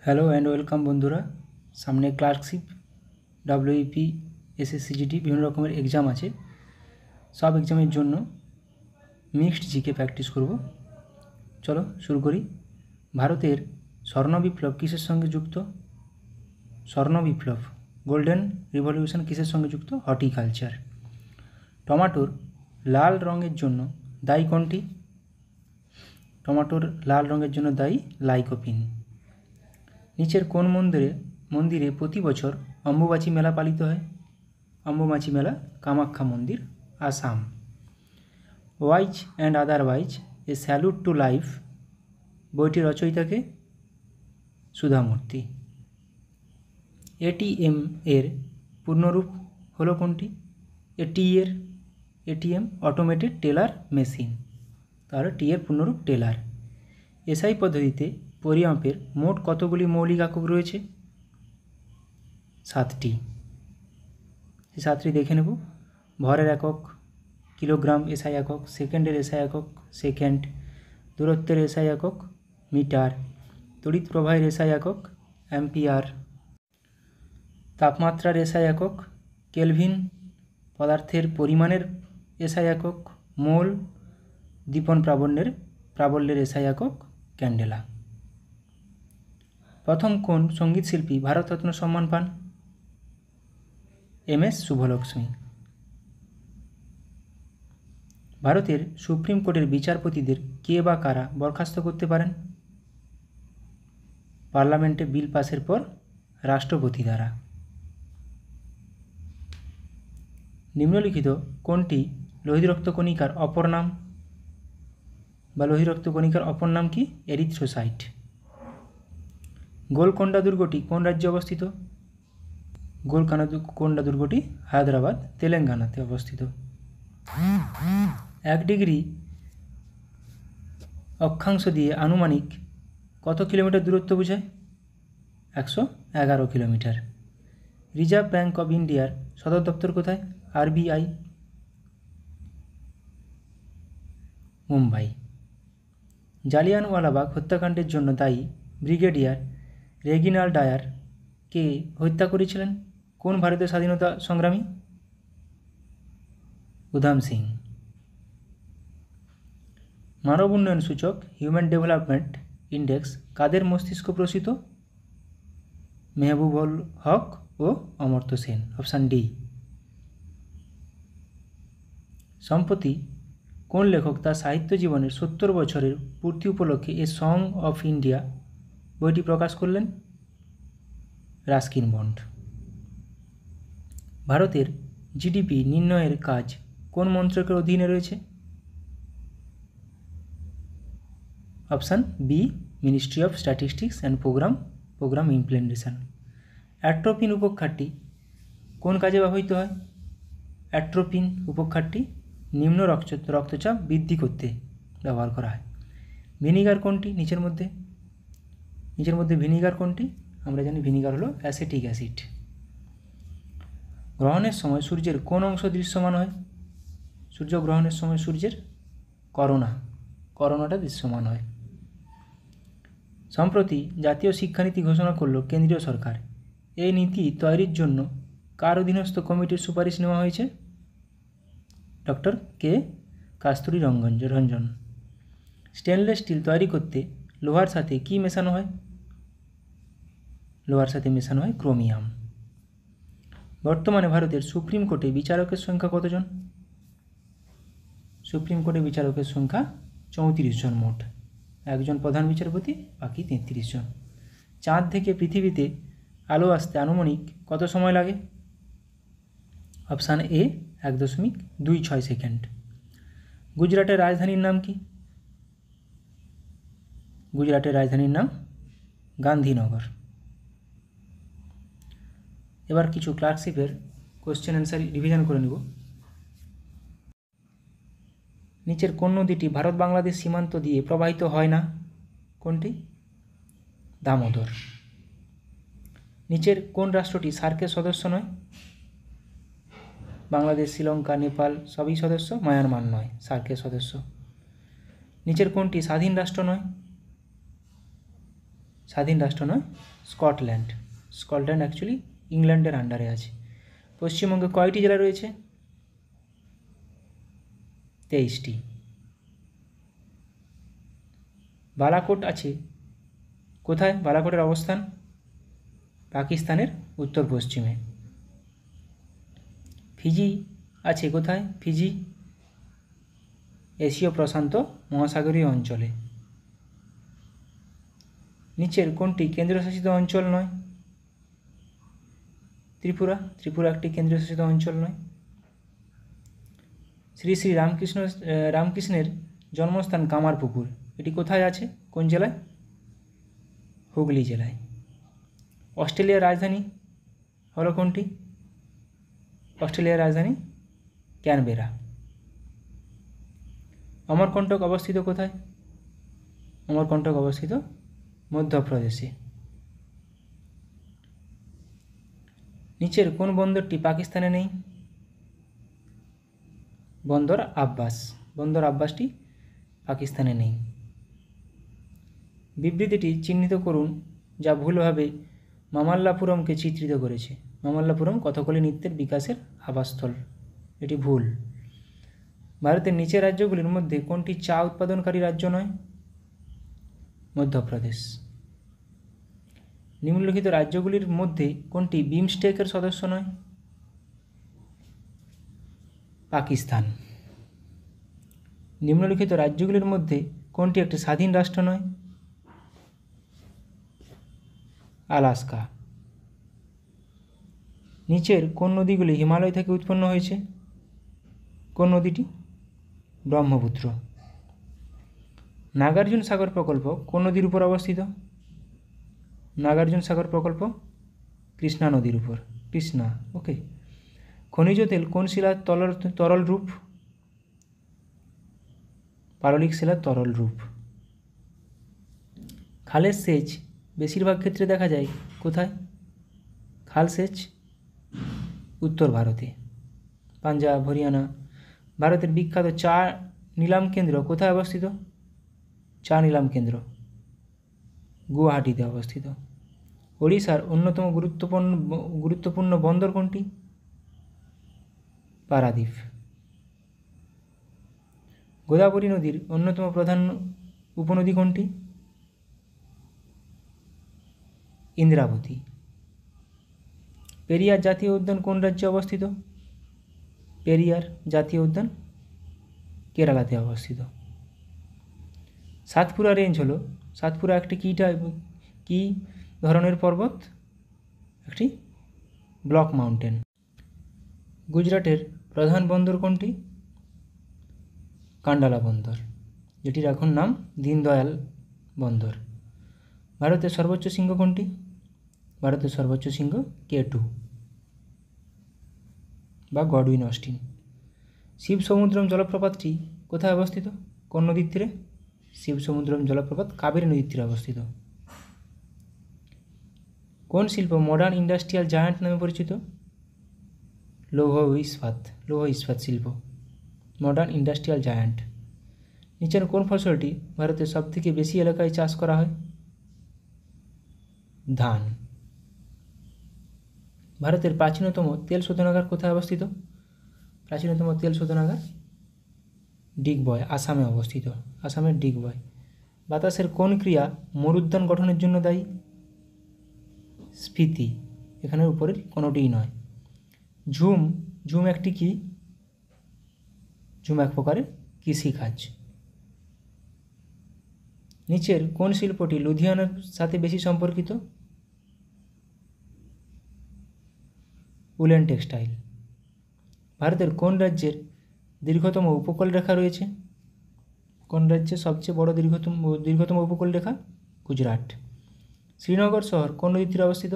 Hello and welcome বন্ধুরা। সামনে clerkship, WP, SSC GD বিভিন্ন রকমের এক্সাম আছে। সব এক্সামের জন্য মিক্সড জিকে প্র্যাকটিস করব। চলো শুরু করি। ভারতের স্বর্ণ বিপ্লব কিসের সঙ্গে যুক্ত? স্বর্ণ বিপ্লব, গোল্ডেন রিভলিউশন কিসের সঙ্গে যুক্ত? হর্টিকালচার। টমাটোর লাল রঙের জন্য দায়ী কোনটি? টমাটোর লাল রঙের জন্য দায়ী লাইকোপিন। নিচের কোন মন্দিরে প্রতি বছর অম্বুবাচী মেলা পালিত হয়? অম্বুবাচী মেলা কামাখ্যা মন্দির, Assam. Wise and otherwise a salute to life বইটির রচয়িতাকে? সুধামূর্তি। এটিএম এর পূর্ণরূপ হলো কোনটি? ATM automated teller machine. তাহলে টি এর পূর্ণরূপ টেলার। এসআই পদ্ধতিতে পরিমাপের মোট কতগুলি মৌলিক একক রয়েছে? 7টি। এই 7টি দেখে নেব। ভরের একক কিলোগ্রাম, এসআই একক। সেকেন্ডের এসআই একক সেকেন্ড। দূরত্বের এসআই একক মিটার। তড়িৎ প্রবাহের এসআই একক অ্যাম্পিয়ার। তাপমাত্রার এসআই একক কেলভিন। পদার্থের পরিমাণের এসআই একক মোল। দীপন প্রাবল্যের এসআই একক ক্যান্ডেলা। প্রথম কোন সঙ্গীতশিল্পী ভারতরত্ন সম্মান পান? এম.এস. শুভলক্ষ্মী। ভারতের সুপ্রিম কোর্টের বিচারপতিদের কে বা কারা বরখাস্ত করতে পারেন? পার্লামেন্টে বিল পাসের পর রাষ্ট্রপতি দ্বারা। নিম্নলিখিত কোনটি লোহিত কণিকার অপর নাম? বা লোহিত কণিকার অপর নাম কি? এরিথ্রোসাইট। গোলকোন্ডা দুর্গটি কোন রাজ্যে অবস্থিত? গোলকোন্ডা দুর্গটি হায়দ্রাবাদ, তেলেঙ্গানাতে অবস্থিত। 1 ডিগ্রি অক্ষাংশ দিয়ে আনুমানিক কত কিলোমিটার দূরত্ব বোঝায়? 111 কিলোমিটার। রিজার্ভ ব্যাঙ্ক অফ ইন্ডিয়ার সদর দপ্তর কোথায়? আরবিআই, মুম্বাই। জালিয়ানওয়ালাবাগ হত্যাকাণ্ডের জন্য দায়ী ব্রিগেডিয়ার রেগিনাল্ড ডায়ার কে হত্যা করেছিলেন? কোন ভারতীয় স্বাধীনতা সংগ্রামী? উধাম সিং। মানব উন্নয়ন সূচক হিউম্যান ডেভেলপমেন্ট ইন্ডেক্স কাদের মস্তিষ্ক প্রসূত? মেহবুবুল হক ও অমর্ত্য সেন। Option D. সম্প্রতি কোন লেখক তার সাহিত্য জীবনের 70 বছরের পূর্তি উপলক্ষে এ সং অফ ইন্ডিয়া বইটি প্রকাশ করলেন? Ruskin bond. ভারতের জিডিপি নির্ণয়ের কাজ কোন মন্ত্রকের অধীনে রয়েছে? Option B, ministry of statistics and programme implementation. Atropine উপক্ষারটি কোন কাজে ব্যবহৃত হয়? অ্যাট্রোপিন উপক্ষারটি নিম্ন রক্তচাপ বৃদ্ধি করতে ব্যবহার করা হয়। ভিনিগার কোনটি নিচের মধ্যে ভিনিগার কোনটি? আমরা জানি ভিনিগার হলো অ্যাসিটিক অ্যাসিড। গ্রহণের সময় সূর্যের কোন অংশ দৃশ্যমান হয়? সূর্যগ্রহণের সময় সূর্যের করোনাটা দৃশ্যমান হয়। সম্প্রতি জাতীয় শিক্ষানীতি ঘোষণা করল কেন্দ্রীয় সরকার। এই নীতি তৈরির জন্য কার অধীনস্থ কমিটির সুপারিশ নেওয়া হয়েছে? ডক্টর কে কস্তুরী রঞ্জন। স্টেনলেস স্টিল তৈরি করতে লোহার সাথে কি মেশানো হয়? লোহার সাথে মেশানো হয় ক্রোমিয়াম। বর্তমানে ভারতের সুপ্রিম কোর্টে বিচারকের সংখ্যা কতজন? সুপ্রিম কোর্টে বিচারকের সংখ্যা 34 জন মোট। একজন প্রধান বিচারপতি, বাকি 33 জন। চাঁদ থেকে পৃথিবীতে আলো আসতে আনুমানিক কত সময় লাগে? Option A 1.26 second. গুজরাটের রাজধানীর নাম কি? গুজরাটের রাজধানীর নাম গান্ধীনগর। এবার কিছু ক্লার্কশিপের কোশ্চেন অ্যান্সার রিভিশন করে নেব। নিচের কোন নদীটি ভারত বাংলাদেশ সীমান্ত দিয়ে প্রবাহিত হয় না? কোনটি? দামোদর। নিচের কোন রাষ্ট্রটি সার্কের সদস্য নয়? বাংলাদেশ, শ্রীলঙ্কা, নেপাল সবই সদস্য, মায়ানমার নয় সার্কের সদস্য। নিচের কোনটি স্বাধীন রাষ্ট্র নয়? স্বাধীন রাষ্ট্র নয়, স্কটল্যান্ড। স্কটল্যান্ড অ্যাকচুয়ালি ইংল্যান্ডের আন্ডারে আছে। পশ্চিমবঙ্গে কয়টি জেলা রয়েছে? 23টি। বালাকোট আছে কোথায়? বালাকোটের অবস্থান পাকিস্তানের উত্তর পশ্চিমে। ফিজি আছে কোথায়? ফিজি এশীয় প্রশান্ত মহাসাগরীয় অঞ্চলে। নিচের কোনটি কেন্দ্রশাসিত অঞ্চল নয়? ত্রিপুরা। ত্রিপুরা একটি কেন্দ্রশাসিত অঞ্চল নয়। শ্রী শ্রী রামকৃষ্ণের জন্মস্থান কামারপুকুর, এটি কোথায় আছে? কোন জেলায়? হুগলি জেলায়। অস্ট্রেলিয়ার রাজধানী হলো কোনটি? অস্ট্রেলিয়ার রাজধানী ক্যানবেরা। অমরকণ্টক অবস্থিত কোথায়? অমরকণ্টক অবস্থিত মধ্যপ্রদেশে। নিচের কোন বন্দরটি পাকিস্তানে নেই? বন্দর আব্বাস। বন্দর আব্বাসটি পাকিস্তানে নেই। বিবৃতিটি চিহ্নিত করুন যা ভুলভাবে মামাল্লাপুরমকে চিত্রিত করেছে। মামাল্লাপুরম কথাকলি নৃত্যের বিকাশের আবাসস্থল, এটি ভুল। ভারতের নিচের রাজ্যগুলির মধ্যে কোনটি চা উৎপাদনকারী রাজ্য নয়? মধ্যপ্রদেশ। নিম্নলিখিত রাজ্যগুলির মধ্যে কোনটি বিমস্টেকের সদস্য নয়? পাকিস্তান। নিম্নলিখিত রাজ্যগুলির মধ্যে কোনটি একটি স্বাধীন রাষ্ট্র নয়? আলাস্কা। নিচের কোন নদীগুলি হিমালয় থেকে উৎপন্ন হয়েছে? কোন নদীটি? ব্রহ্মপুত্র। নাগার্জুন সাগর প্রকল্প কোন নদীর উপর অবস্থিত? নাগার্জুন সাগর প্রকল্প কৃষ্ণা নদীর উপর। কৃষ্ণা, ওকে। খনিজ তেল কোন শিলার তরল রূপ? পাললিক শিলার তরল রূপ। খালের সেচ বেশিরভাগ ক্ষেত্রে দেখা যায় কোথায়? খাল সেচ উত্তর ভারতে, পাঞ্জাব, হরিয়ানা। ভারতের বিখ্যাত চা নিলাম কেন্দ্র কোথায় অবস্থিত? চা নিলাম কেন্দ্র গুয়াহাটিতে অবস্থিত। ওড়িশার অন্যতম গুরুত্বপূর্ণ বন্দর কোনটি? পারাদ্বীপ। গোদাবরী নদীর অন্যতম প্রধান উপনদী কোনটি? ইন্দ্রাবতী। পেরিয়ার জাতীয় উদ্যান কোন রাজ্যে অবস্থিত? পেরিয়ার জাতীয় উদ্যান কেরালাতে অবস্থিত। সাতপুরা রেঞ্জ হলো, সাতপুরা একটি কী ধরনের পর্বত? একটি ব্লক মাউন্টেন। গুজরাটের প্রধান বন্দর কোনটি? কান্ডালা বন্দর, যেটির এখন নাম দীনদয়াল বন্দর। ভারতের সর্বোচ্চ শৃঙ্গ কোনটি? ভারতের সর্বোচ্চ শৃঙ্গ K2 বা গডউইন অস্টিন। শিবসমুদ্রম জলপ্রপাতটি কোথায় অবস্থিত? কোন নদীর তীরে? শিবসমুদ্রম জলপ্রপাত কাবেরী নদীর তীরে অবস্থিত। কোন শিল্প মডার্ন ইন্ডাস্ট্রিয়াল জায়ান্ট নামে পরিচিত? লৌহ ইস্পাত শিল্প মডার্ন ইন্ডাস্ট্রিয়াল জায়ান্ট। নিচের কোন ফসলটি ভারতের সবথেকে বেশি এলাকায় চাষ করা হয়? ধান। ভারতের প্রাচীনতম তেল শোধনাগার কোথায় অবস্থিত? প্রাচীনতম তেল শোধনাগার ডিগবয়, আসামে অবস্থিত। আসামের ডিগবয়। বাতাসের কোন ক্রিয়া মরুদ্যান গঠনের জন্য দায়ী? স্ফীতি। এখানের উপরের কোনোটিই নয়। ঝুম একটি কি? ঝুম এক প্রকারের কৃষিকাজ। নিচের কোন শিল্পটি লুধিয়ানার সাথে বেশি সম্পর্কিত? Woollen textile. ভারতের কোন রাজ্যের দীর্ঘতম উপকূল রেখা রয়েছে? কোন রাজ্যের সবচেয়ে বড় দীর্ঘতম উপকূল রেখা? গুজরাট। শ্রীনগর শহর কোন নদীর তীরে অবস্থিত?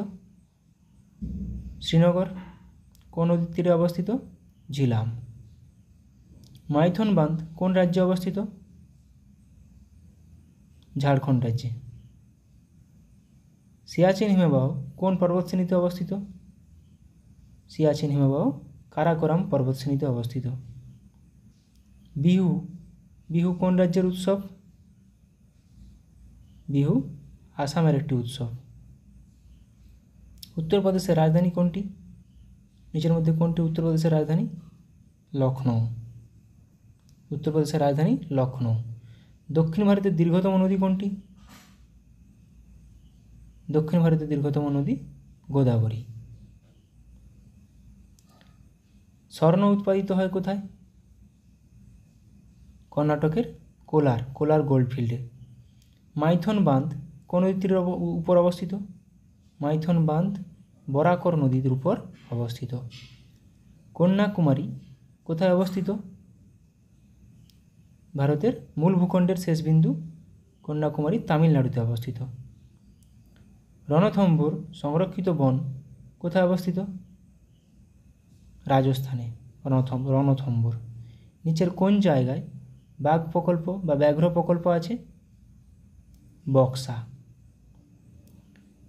শ্রীনগর কোন নদীর তীরে অবস্থিত? ঝিলাম। মাইথন বাঁধ কোন রাজ্যে অবস্থিত? ঝাড়খণ্ড রাজ্যে। সিয়াচেন হিমবাহ কোন পর্বতশ্রেণীতে অবস্থিত? সিয়াচেন হিমবাহ কারাকোরাম পর্বতশ্রেণীতে অবস্থিত। বিহু কোন রাজ্যের উৎসব? বিহু আসামের একটি উৎসব। উত্তরপ্রদেশের রাজধানী কোনটি? নিচের মধ্যে কোনটি উত্তরপ্রদেশের রাজধানী? লখনৌ। উত্তরপ্রদেশের রাজধানী লখনৌ। দক্ষিণ ভারতের দীর্ঘতম নদী কোনটি? দক্ষিণ ভারতের দীর্ঘতম নদী গোদাবরী। স্বর্ণ উৎপাদিত হয় কোথায়? কর্ণাটকের কোলার গোল্ডফিল্ডে। মাইথন বাঁধ কোন নদীর উপর অবস্থিত? মাইথন বাঁধ বরাকর নদীর উপর অবস্থিত। কন্যাকুমারী কোথায় অবস্থিত? ভারতের মূল ভূখণ্ডের শেষ বিন্দু কন্যাকুমারী তামিলনাড়ুতে অবস্থিত। রণথম্ভোর সংরক্ষিত বন কোথায় অবস্থিত? রাজস্থানে রণথম্ভোর। নিচের কোন জায়গায় বাঘ প্রকল্প বা ব্যাঘ্র প্রকল্প আছে? বক্সা।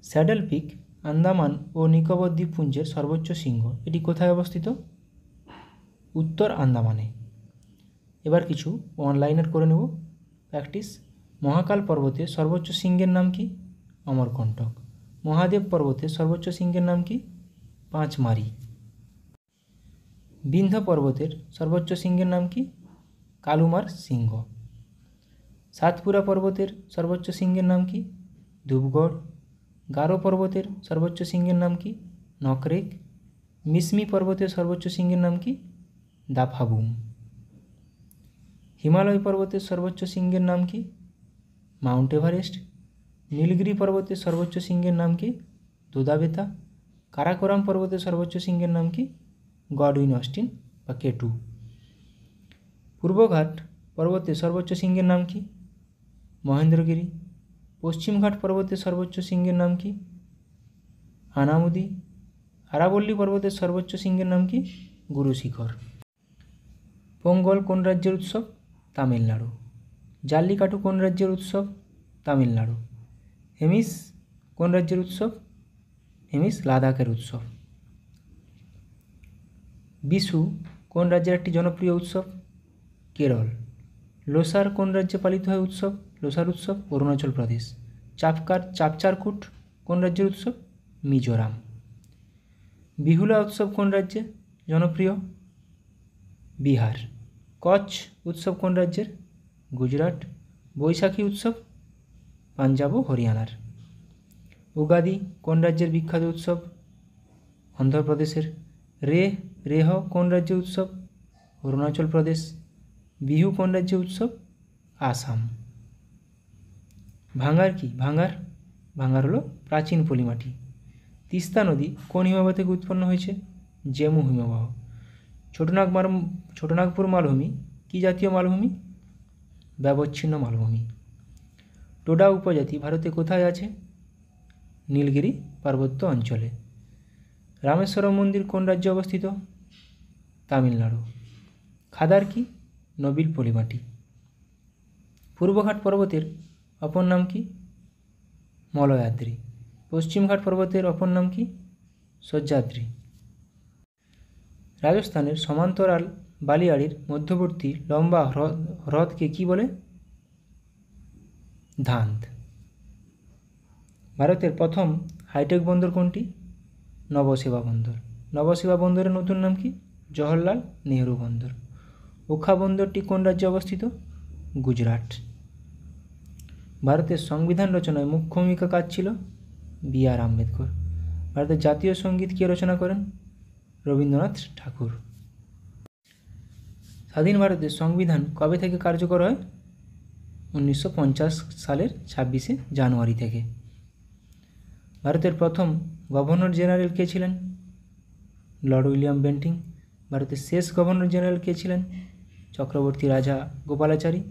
স্যাডেল পিক আন্দামান ও নিকোবর দ্বীপপুঞ্জের সর্বোচ্চ শৃঙ্গ, এটি কোথায় অবস্থিত? উত্তর আন্দামানে। এবার কিছু অনলাইনের করে নেব প্র্যাকটিস। মহাকাল পর্বতের সর্বোচ্চ শৃঙ্গের নাম কি? অমরকণ্টক। মহাদেব পর্বতের সর্বোচ্চ শৃঙ্গের নাম কি? পাঁচমারি। বিন্ধ্য পর্বতের সর্বোচ্চ শৃঙ্গের নাম কি? কালুমার শৃঙ্গ। সাতপুরা পর্বতের সর্বোচ্চ শৃঙ্গের নাম কি? ধূপগড়। গারো পর্বতের সর্বোচ্চ শৃঙ্গের নাম কি? নকরেক। মিসমি পর্বতের সর্বোচ্চ শৃঙ্গের নাম কি? দাফাবুম। হিমালয় পর্বতের সর্বোচ্চ শৃঙ্গের নাম কি? Mount Everest. নীলগিরি পর্বতের সর্বোচ্চ শৃঙ্গের নাম কি? দুদাবেতা। কারাকোরাম পর্বতের সর্বোচ্চ শৃঙ্গের নাম কি? গডউইন অস্টিন বা কেটু। পূর্বঘাট পর্বতের সর্বোচ্চ শৃঙ্গের নাম কি? মহেন্দ্রগিরি। পশ্চিমঘাট পর্বতের সর্বোচ্চ শৃঙ্গের নাম কি? আনামুদি। আরাবল্লী পর্বতের সর্বোচ্চ শৃঙ্গের নাম কি? গুরুশিখর। পোঙ্গল কোন রাজ্যের উৎসব? তামিলনাড়ু। জাল্লিকাটু কোন রাজ্যের উৎসব? তামিলনাড়ু। হেমিস কোন রাজ্যের উৎসব? হেমিস লাদাখের উৎসব। বিশু কোন রাজ্যের একটি জনপ্রিয় উৎসব? কেরল। লোসার কোন রাজ্যে পালিত হয় উৎসব? লোসার উৎসব অরুণাচল প্রদেশ। চাপচারকুট কোন রাজ্যের উৎসব? মিজোরাম। বিহুলা উৎসব কোন রাজ্যে জনপ্রিয়? বিহার। কচ্ছ উৎসব কোন রাজ্যের? গুজরাট। বৈশাখী উৎসব পাঞ্জাব ও হরিয়ানার। উগাদি কোন রাজ্যের বিখ্যাত উৎসব? অন্ধ্রপ্রদেশের। রেহ কোন রাজ্যের উৎসব? অরুণাচল প্রদেশ। বিহু কোন রাজ্যের উৎসব? আসাম। ভাঙ্গার কি? ভাঙ্গার হলো প্রাচীন পলিমাটি। তিস্তা নদী কোন হিমবাহ থেকে উৎপন্ন হয়েছে? জেমু হিমবাহ। ছোটনাগপুর মালভূমি কি জাতীয় মালভূমি? ব্যবচ্ছিন্ন মালভূমি। টোডা উপজাতি ভারতে কোথায় আছে? নীলগিরি পার্বত্য অঞ্চলে। রামেশ্বরম মন্দির কোন রাজ্যে অবস্থিত? তামিলনাড়ু। খাদার কি? নবিল পলিমাটি। পূর্বঘাট পর্বতের অপর নাম কি? মলয়াদ্রি। পশ্চিমঘাট পর্বতের অপর নাম কি? সহ্যাদ্রি। রাজস্থানের সমান্তরাল বালিয়াড়ির মধ্যবর্তী লম্বা হ্রদকে কি বলে? ধান্ধ। ভারতের প্রথম হাইটেক বন্দর কোনটি? নবসেবা বন্দর। নবসেবা বন্দরের নতুন নাম কি? জওহরলাল নেহরু বন্দর। ওখা বন্দরটি কোন রাজ্যে অবস্থিত? গুজরাট। ভারতের সংবিধান রচনায় মুখ্য ভূমিকা কাজ ছিল? বি.আর. আম্বেদকর। ভারতের জাতীয় সঙ্গীত কে রচনা করেন? রবীন্দ্রনাথ ঠাকুর। স্বাধীন ভারতের সংবিধান কবে থেকে কার্যকর হয়? 1950 সালের 26শে জানুয়ারি থেকে। ভারতের প্রথম গভর্নর জেনারেল কে ছিলেন? Lord William Bentinck. ভারতের শেষ গভর্নর জেনারেল কে ছিলেন? চক্রবর্তী রাজা গোপালাচারী।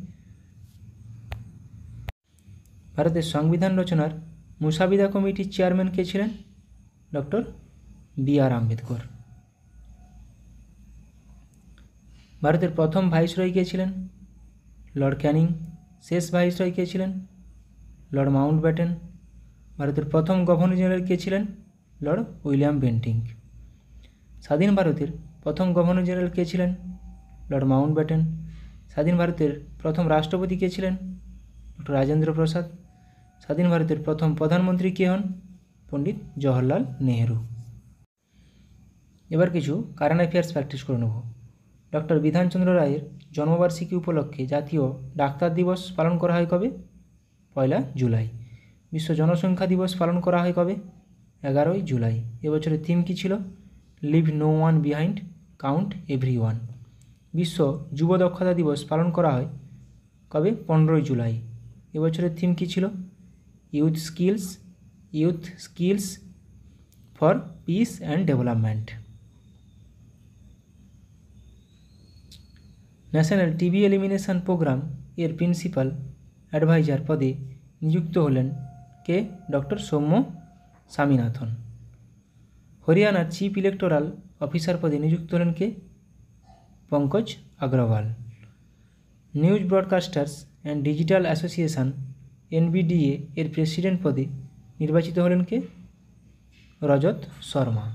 ভারতের সংবিধান রচনার মুসাবিদা কমিটির চেয়ারম্যান কে ছিলেন? Doctor B R. আম্বেদকর। ভারতের প্রথম ভাইসরয় কে ছিলেন? Lord Canning. শেষ ভাইসরয় কে ছিলেন? Lord Mountbatten. ভারতের প্রথম গভর্নর জেনারেল কে ছিলেন? Lord William Bentinck. স্বাধীন ভারতের প্রথম গভর্নর জেনারেল কে ছিলেন? Lord Mountbatten. স্বাধীন ভারতের প্রথম রাষ্ট্রপতি কে ছিলেন? ডক্টর রাজেন্দ্র প্রসাদ। স্বাধীন ভারতের প্রথম প্রধানমন্ত্রী কে হন? পণ্ডিত জওহরলাল নেহেরু। এবার কিছু কারেন্ট অ্যাফেয়ার্স প্র্যাকটিস করে নেব। ডক্টর বিধানচন্দ্র রায়ের জন্মবার্ষিকী উপলক্ষে জাতীয় ডাক্তার দিবস পালন করা হয় কবে? 1 জুলাই। বিশ্ব জনসংখ্যা দিবস পালন করা হয় কবে? 11 জুলাই। এবছরের থিম কী ছিল? Leave no one behind, count every one. বিশ্ব যুব দক্ষতা দিবস পালন করা হয় কবে? 15 জুলাই। এবছরের থিম কী ছিল? Youth skills for peace and development. National TB elimination programme এর প্রিন্সিপাল অ্যাডভাইজার পদে নিযুক্ত হলেন কে? ডক্টর সৌম্য স্বামীনাথন। হরিয়ানার চিফ ইলেকটোরাল অফিসার পদে নিযুক্ত হলেন কে? Pankaj Agarwal. News broadcasters and digital association NBDA এর প্রেসিডেন্ট পদে নির্বাচিত হলেন কে? রজত শর্মা।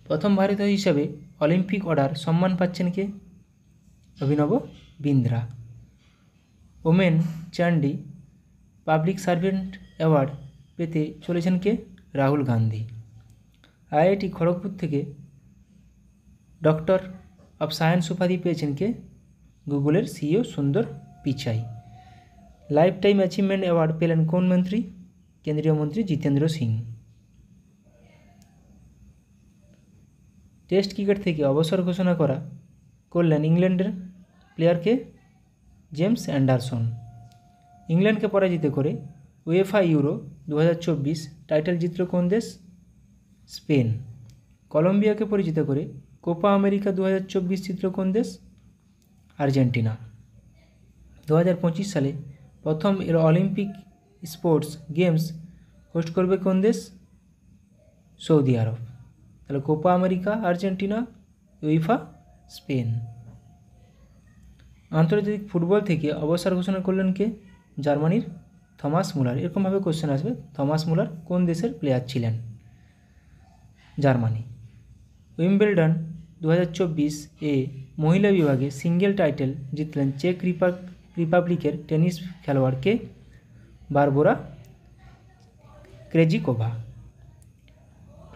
প্রথম ভারতীয় হিসাবে অলিম্পিক অর্ডার সম্মান পাচ্ছেন কে? অভিনব Bindra. Women Chandy public servant award পেতে চলেছেন কে? রাহুল গান্ধী। IIT খড়গপুর থেকে ডক্টর অফ সায়েন্স উপাধি পেয়েছেন কে? গুগলের CEO সুন্দর Pichai. Life time achievement award পেলেন কোন মন্ত্রী? কেন্দ্রীয় মন্ত্রী জিতেন্দ্র সিং। টেস্ট ক্রিকেট থেকে অবসর ঘোষণা করলেন ইংল্যান্ডের প্লেয়ারকে? James Anderson. ইংল্যান্ডকে পরাজিত করে UEFA ইউরো 2024 টাইটেল জিতল কোন দেশ? স্পেন। কলম্বিয়াকে পরাজিত করে কোপা আমেরিকা 2024 জিতল কোন দেশ? আর্জেন্টিনা। 2025 সালে প্রথম অলিম্পিক স্পোর্টস গেমস হোস্ট করবে কোন দেশ? সৌদি আরব। তাহলে Copa America Argentina, UEFA Spain. আন্তর্জাতিক ফুটবল থেকে অবসর ঘোষণা করলেন কে? জার্মানির থমাস মুলার। এরকমভাবে কোশ্চেন আসবে, থমাস মুলার কোন দেশের প্লেয়ার ছিলেন? জার্মানি। উইম্বলডন 2024 এ মহিলা বিভাগে সিঙ্গেল টাইটেল জিতলেন চেক রিপাবলিকের টেনিস খেলোয়াড় কে? বারবোরা ক্রেজিকোভা।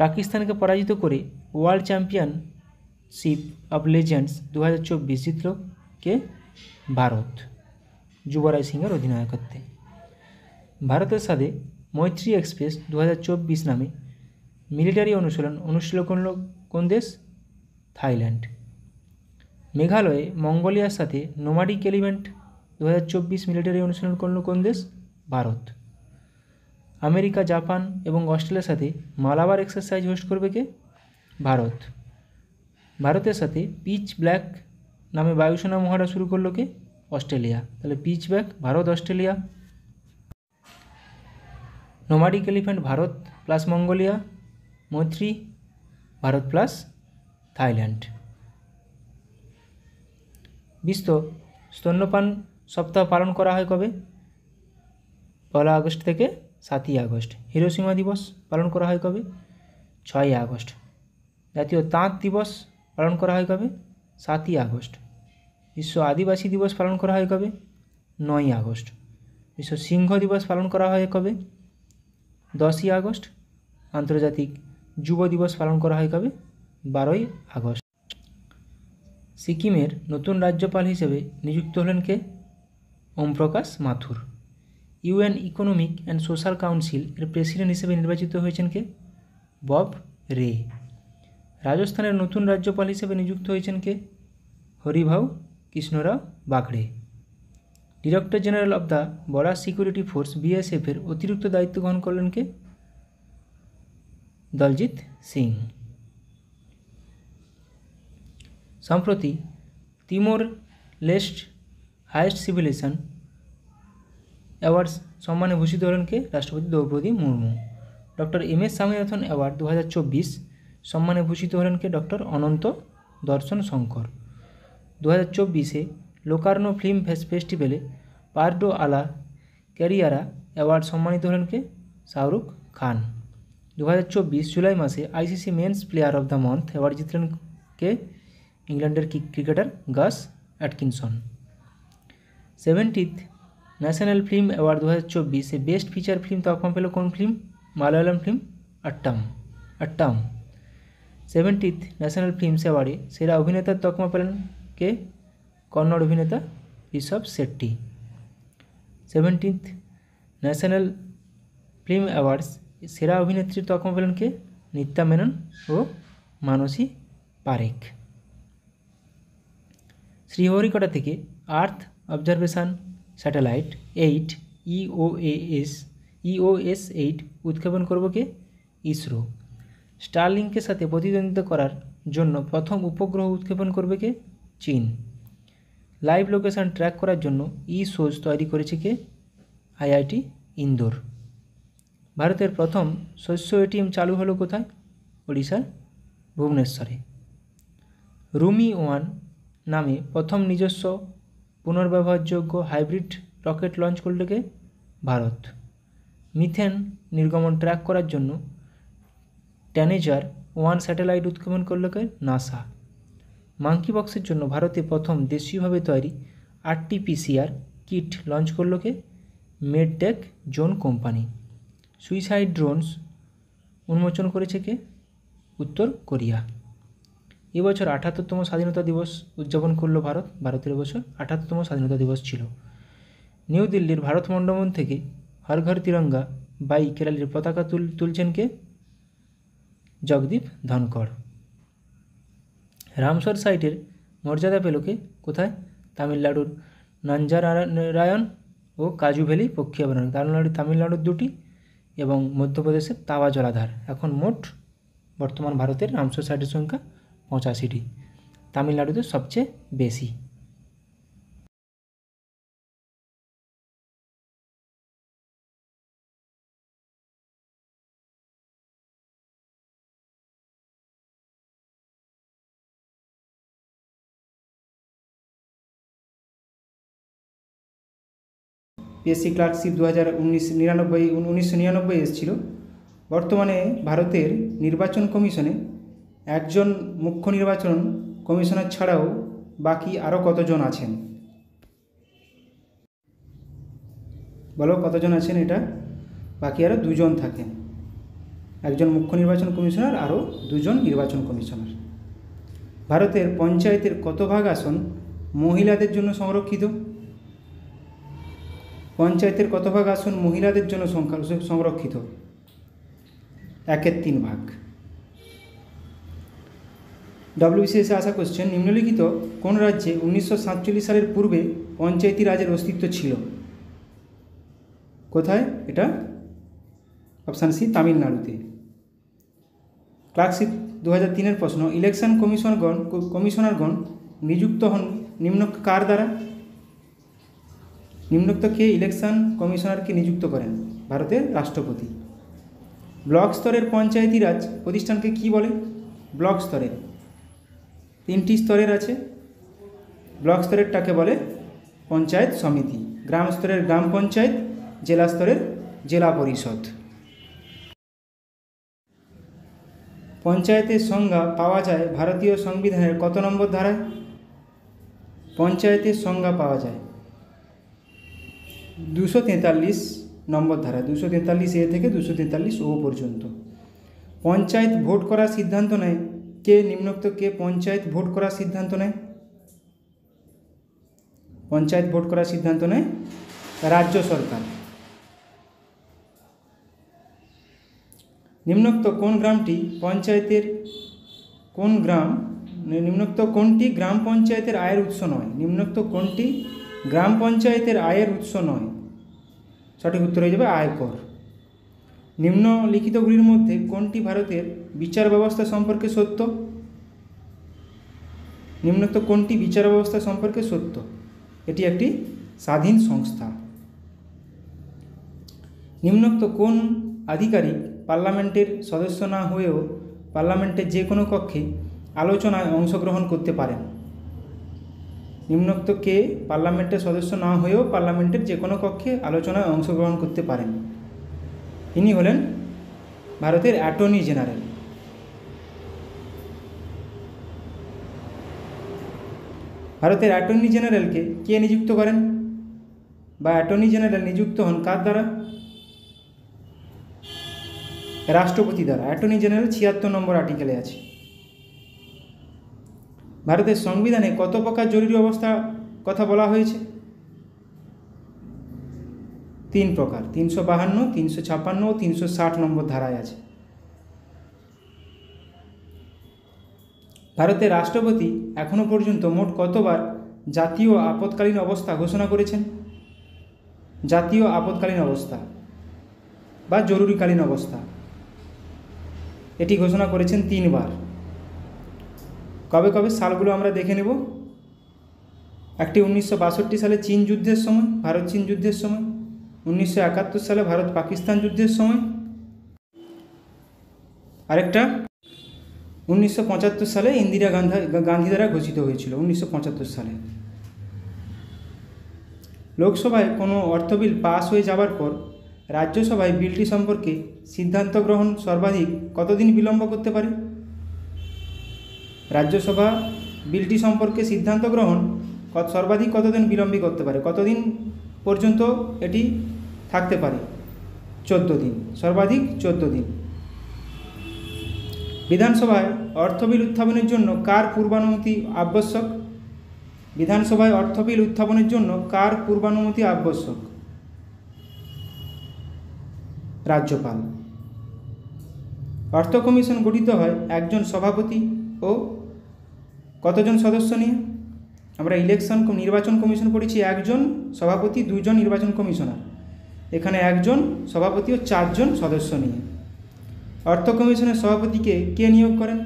পাকিস্তানকে পরাজিত করে ওয়ার্ল্ড চ্যাম্পিয়নশিপ অফ লেজেন্ডস 2024 জিতল কে? ভারত, যুবরাজ সিংয়ের অধিনায়কত্বে। ভারতের সাথে মৈত্রী এক্সপ্রেস 2024 নামে মিলিটারি অনুশীলন করল কোন দেশ? থাইল্যান্ড। মেঘালয়ে মঙ্গোলিয়ার সাথে নোমাডিক এলিমেন্ট 2024 মিলিটারি অনুশীলন করল কোন দেশ? ভারত। আমেরিকা, জাপান এবং অস্ট্রেলিয়ার সাথে মালাবার এক্সারসাইজ হোস্ট করবে কে? ভারত। ভারতের সাথে পিচ ব্ল্যাক নামে বায়ুসেনা মহড়া শুরু করলো কে? অস্ট্রেলিয়া। তাহলে pitch black Bharat Australia. Nomadic elephant Bharat plus Mongolia, Maitree Bharat plus Thailand. বিশ্ব স্তন্যপান সপ্তাহ পালন করা হয় কবে? 1 আগস্ট থেকে 7 আগস্ট। হিরোশিমা দিবস পালন করা হয় কবে? 6 আগস্ট। জাতীয় তাঁত দিবস পালন করা হয় কবে? 7 আগস্ট। বিশ্ব আদিবাসী দিবস পালন করা হয় কবে? 9 আগস্ট। বিশ্ব সিংহ দিবস পালন করা হয় কবে? 10 আগস্ট। আন্তর্জাতিক যুব দিবস পালন করা হয় কবে? 12 আগস্ট। সিকিমের নতুন রাজ্যপাল হিসেবে নিযুক্ত হলেন কে? ওম প্রকাশ মাথুর। UN economic and social council এর প্রেসিডেন্ট হিসেবে নির্বাচিত হয়েছেন কে? বব রে। রাজস্থানের নতুন রাজ্যপাল হিসেবে নিযুক্ত হয়েছেন কে? Haribhau Krishnarao Bagde. Director general of the border security force BSF এর অতিরিক্ত দায়িত্ব গ্রহণ করলেন কে? দলজিৎ সিং। সম্প্রতি Timor Leste highest civilization awards সম্মানে ভূষিত হলেন কে? রাষ্ট্রপতি Droupadi Murmu. Doctor MS Swaminathan award 2024 সম্মানে ভূষিত হলেন কে? Doctor Ananta Darshan Shankar. 2024 Locarno film ফেস্টিভ্যালে পার্ডো আলা ক্যারিয়ারা অ্যাওয়ার্ড সম্মানিত হলেন কে? শাহরুখ খান। 2024 জুলাই মাসে ICC men's player of the month award জিতলেন কে? ইংল্যান্ডের cricketer Gus Atkinson. 70th national film award 2024 best feature film তকমা পেল কোন film? Malayalam film Aattam. 70th national films অ্যাওয়ার্ডে সেরা অভিনেতার তকমা পেলেন কে? কন্নড় অভিনেতা Rishab Shetty. 17th national film awards সেরা অভিনেত্রীর তকমা পেলেন কে? নিত্যা মেনন ও মানসী পারেখ। শ্রীহরিকোটা থেকে আর্থ অবজারভেশন স্যাটেলাইট 8 EOS 8 উৎক্ষেপণ করবে কে? ইসরো। স্টারলিংকের সাথে প্রতিদ্বন্দ্বিতা করার জন্য প্রথম উপগ্রহ উৎক্ষেপণ করবে কে? চীন। লাইভ লোকেশন ট্র্যাক করার জন্য সোজ তৈরি করেছে কে? IIT ইন্দোর। ভারতের প্রথম শস্য এটিএম চালু হলো কোথায়? ওড়িশার ভুবনেশ্বরে। রুমি 1 নামে প্রথম নিজস্ব পুনর্ব্যবহারযোগ্য হাইব্রিড রকেট লঞ্চ করল কে? ভারত। মিথেন নির্গমন ট্র্যাক করার জন্য ট্যানেজার 1 স্যাটেলাইট উৎক্ষেপণ করল কে? নাসা। মাঙ্কি বক্সের জন্য ভারতে প্রথম দেশীয়ভাবে তৈরি RT-PCR কিট লঞ্চ করল কে? Medtech zone company. Suicide drones উন্মোচন করেছে কে? উত্তর কোরিয়া। এবছর ৭৮তম স্বাধীনতা দিবস উদযাপন করলো ভারতের এবছর ৭৮তম স্বাধীনতা দিবস ছিল। নিউ দিল্লির ভারত মণ্ডপন থেকে হর ঘর তিরঙ্গা বাইক র্যালির পতাকা তুলছেন কে? জগদীপ ধনকড়। রামসর সাইটের মর্যাদা পেল কে? কোথায়? তামিলনাড়ুর নাঞ্জারায়ণ ও কাজু ভ্যালি পক্ষী অভয়ারণ্য। তামিলনাড়ুর 2টি এবং মধ্যপ্রদেশের তাওয়া জলাধার। এখন মোট বর্তমান ভারতের রামসর সাইটের সংখ্যা 85টি। তামিলনাড়ুতে সবচেয়ে বেশি। পিএসসি ক্লার্কশিপ 1999 এসেছিল। বর্তমানে ভারতের নির্বাচন কমিশনে একজন মুখ্য নির্বাচন কমিশনার ছাড়াও বাকি আরও কতজন আছেন? বলো কতজন আছেন? এটা বাকি আরও 2জন থাকেন। একজন মুখ্য নির্বাচন কমিশনার, আরও 2জন নির্বাচন কমিশনার। ভারতের পঞ্চায়েতের কত ভাগ আসন মহিলাদের জন্য সংরক্ষিত? পঞ্চায়েতের কত ভাগ আসন মহিলাদের জন্য সংরক্ষিত? 1/3 ভাগ। WBCS আসা কোশ্চেন, নিম্নলিখিত কোন রাজ্যে 1947 সালের পূর্বে পঞ্চায়েতি রাজের অস্তিত্ব ছিল? কোথায় এটা? অপশান সি, তামিলনাড়ুতে। ক্লার্কশিপ 2003-এর প্রশ্ন, ইলেকশন কমিশনারগণ নিযুক্ত হন নিম্নোক্ত কার দ্বারা? নিম্নোক্ত কে ইলেকশন কমিশনারকে নিযুক্ত করেন? ভারতের রাষ্ট্রপতি। ব্লক স্তরের পঞ্চায়েতি রাজ প্রতিষ্ঠানকে কি বলে? ব্লক স্তরের 3টি স্তরের আছে। ব্লক স্তরেরটাকে বলে পঞ্চায়েত সমিতি, গ্রাম স্তরের গ্রাম পঞ্চায়েত, জেলা স্তরের জেলা পরিষদ। পঞ্চায়েতের সংজ্ঞা পাওয়া যায় ভারতীয় সংবিধানের কত নম্বর ধারায়? পঞ্চায়েতের সংজ্ঞা পাওয়া যায় 243 নম্বর ধারা, 243A থেকে 243O পর্যন্ত। পঞ্চায়েত ভোট করার সিদ্ধান্ত নেয় কে? নিম্নোক্ত কে পঞ্চায়েত ভোট করার সিদ্ধান্ত নেয়? পঞ্চায়েত ভোট করার সিদ্ধান্ত নেয় রাজ্য সরকার। নিম্নোক্ত কোন গ্রামটি পঞ্চায়েতের নিম্নোক্ত কোনটি গ্রাম পঞ্চায়েতের আয়ের উৎস নয়? নিম্নোক্ত কোনটি গ্রাম পঞ্চায়েতের আয়ের উৎস নয়? সঠিক উত্তর হয়ে যাবে আয়কর। নিম্নলিখিতগুলির মধ্যে কোনটি ভারতের বিচার ব্যবস্থা সম্পর্কে সত্য? নিম্নোক্ত কোনটি বিচার ব্যবস্থা সম্পর্কে সত্য? এটি একটি স্বাধীন সংস্থা। নিম্নোক্ত কোন আধিকারিক পার্লামেন্টের সদস্য না হয়েও পার্লামেন্টের যে কোনো কক্ষে আলোচনায় অংশগ্রহণ করতে পারেন? নিম্নোক্ত কে পার্লামেন্টের সদস্য না হয়েও পার্লামেন্টের যে কোনো কক্ষে আলোচনায় অংশগ্রহণ করতে পারেন? ইনি হলেন ভারতের অ্যাটর্নি জেনারেল। ভারতের অ্যাটর্নি জেনারেলকে কে নিযুক্ত করেন? বা অ্যাটর্নি জেনারেল নিযুক্ত হন কার দ্বারা? রাষ্ট্রপতি দ্বারা। অ্যাটর্নি জেনারেল 76 নম্বর আর্টিকেলে আছে। ভারতের সংবিধানে কত প্রকার জরুরি অবস্থা কথা বলা হয়েছে? 3 প্রকার, 352, 356 ও 360 নম্বর ধারায় আছে। ভারতের রাষ্ট্রপতি এখনও পর্যন্ত মোট কতবার জাতীয় আপৎকালীন অবস্থা ঘোষণা করেছেন? জাতীয় আপৎকালীন অবস্থা বা জরুরিকালীন অবস্থা এটি ঘোষণা করেছেন 3 বার। কবে কবে সালগুলো আমরা দেখে নেব। একটি 1962 সালে চীন যুদ্ধের সময়, ভারত চীন যুদ্ধের সময়, 1971 সালে ভারত পাকিস্তান যুদ্ধের সময়, আরেকটা 1975 সালে ইন্দিরা গান্ধী দ্বারা ঘোষিত হয়েছিল 1975 সালে। লোকসভায় কোনো অর্থ বিল পাস হয়ে যাবার পর রাজ্যসভায় বিলটি সম্পর্কে সিদ্ধান্ত গ্রহণ সর্বাধিক কতদিন বিলম্ব করতে পারে? রাজ্যসভা বিলটি সম্পর্কে সিদ্ধান্ত গ্রহণ সর্বাধিক কতদিন বিলম্বী করতে পারে? কতদিন পর্যন্ত এটি থাকতে পারে? 14 দিন, সর্বাধিক 14 দিন। বিধানসভায় অর্থ বিল উত্থাপনের জন্য কার পূর্বানুমতি আবশ্যক? বিধানসভায় অর্থ বিল উত্থাপনের জন্য কার পূর্বানুমতি আবশ্যক? রাজ্যপাল। অর্থ কমিশন গঠিত হয় একজন সভাপতি ও কতজন সদস্য নিয়ে? আমরা নির্বাচন কমিশন পড়েছি, একজন সভাপতি, 2 জন নির্বাচন কমিশনার। এখানে একজন সভাপতি ও 4 জন সদস্য নিয়ে। অর্থ কমিশনের সভাপতিকে কে নিয়োগ করেন?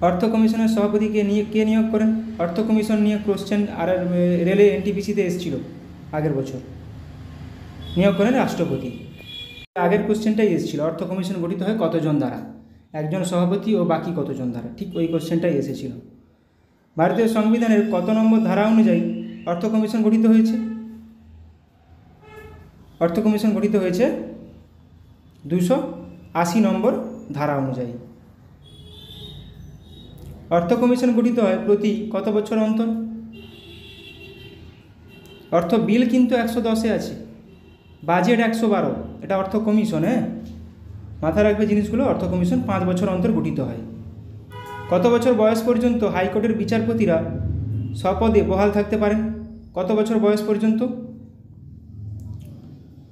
অর্থ কমিশনের সভাপতিকে কে নিয়োগ করেন? অর্থ কমিশন নিয়ে কোশ্চেন আর রেলে এনটিপিসিতে এসেছিল আগের বছর। নিয়োগ করেন রাষ্ট্রপতি। আগের কোশ্চেনটাই এসেছিল, অর্থ কমিশন গঠিত হয় কতজন দ্বারা? একজন সভাপতি ও বাকি কতজন দ্বারা? ঠিক ওই কোশ্চেনটাই এসেছিল। ভারতীয় সংবিধানের কত নম্বর ধারা অনুযায়ী অর্থ কমিশন গঠিত হয়েছে? অর্থ কমিশন গঠিত হয়েছে 280 নম্বর ধারা অনুযায়ী। অর্থ কমিশন গঠিত হয় প্রতি কত বছর অন্তর? অর্থ বিল কিন্তু 110-এ আছে, বাজেট 112, এটা অর্থ কমিশন। মাথায় রাখবে জিনিসগুলো। অর্থ কমিশন 5 বছর অন্তর গঠিত হয়। কত বছর বয়স পর্যন্ত হাইকোর্টের বিচারপতিরা স্বপদে বহাল থাকতে পারেন? কত বছর বয়স পর্যন্ত?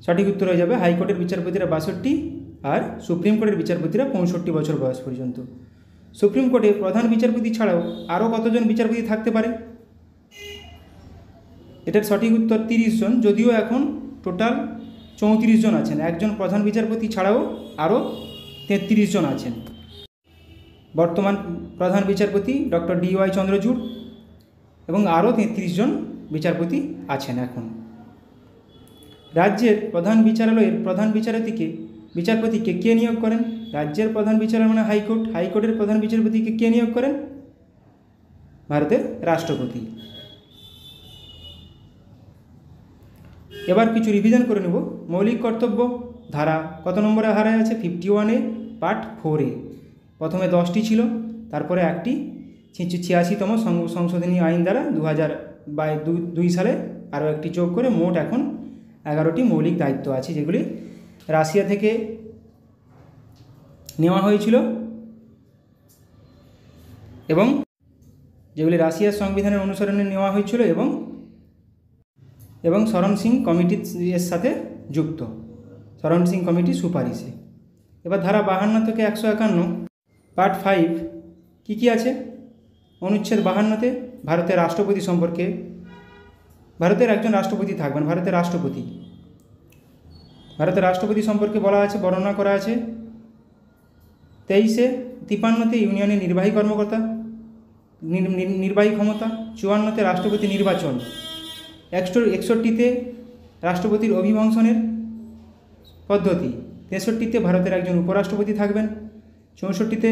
সঠিক উত্তর হয়ে যাবে হাইকোর্টের বিচারপতিরা 62 আর সুপ্রিম কোর্টের বিচারপতিরা 65 বছর বয়স পর্যন্ত। সুপ্রিম কোর্টে প্রধান বিচারপতি ছাড়াও আরও কতজন বিচারপতি থাকতে পারে? এটার সঠিক উত্তর 30 জন, যদিও এখন টোটাল 34 জন আছেন। একজন প্রধান বিচারপতি ছাড়াও আরও 33 জন আছেন। বর্তমান প্রধান বিচারপতি ডক্টর DY চন্দ্রচূড় এবং আরও 33 জন বিচারপতি আছেন এখন। রাজ্যের প্রধান বিচারালয়ের প্রধান বিচারপতিকে কে নিয়োগ করেন? রাজ্যের প্রধান বিচারালয় মানে হাইকোর্ট, হাইকোর্টের প্রধান বিচারপতিকে কে নিয়োগ করেন? ভারতের রাষ্ট্রপতি। এবার কিছু রিভিশন করে নেব। মৌলিক কর্তব্য ধারা কত নম্বরে ধারায় আছে? 51A part 4A। প্রথমে 10টি ছিল, তারপরে একটি 86তম সংশোধনী আইন দ্বারা 2002 সালে আরও একটি যোগ করে মোট এখন 11টি মৌলিক দায়িত্ব আছে, যেগুলি রাশিয়া থেকে নেওয়া হয়েছিল এবং যেগুলি রাশিয়ার সংবিধানের অনুসরণে নেওয়া হয়েছিল এবং শরণ সিং কমিটির সাথে যুক্ত, শরণ সিং কমিটির সুপারিশে। এবার ধারা 52 থেকে 151 পার্ট 5 কী আছে? অনুচ্ছেদ 52-তে ভারতের রাষ্ট্রপতি সম্পর্কে, ভারতের একজন রাষ্ট্রপতি থাকবেন, ভারতের রাষ্ট্রপতি সম্পর্কে বলা আছে, বর্ণনা করা আছে। 53-তে ইউনিয়নের নির্বাহী কর্মকর্তা, নির্বাহী ক্ষমতা। 54-তে রাষ্ট্রপতি নির্বাচন। 61-তে রাষ্ট্রপতির অভিভাষণের পদ্ধতি। 63-তে ভারতের একজন উপরাষ্ট্রপতি থাকবেন। 64-তে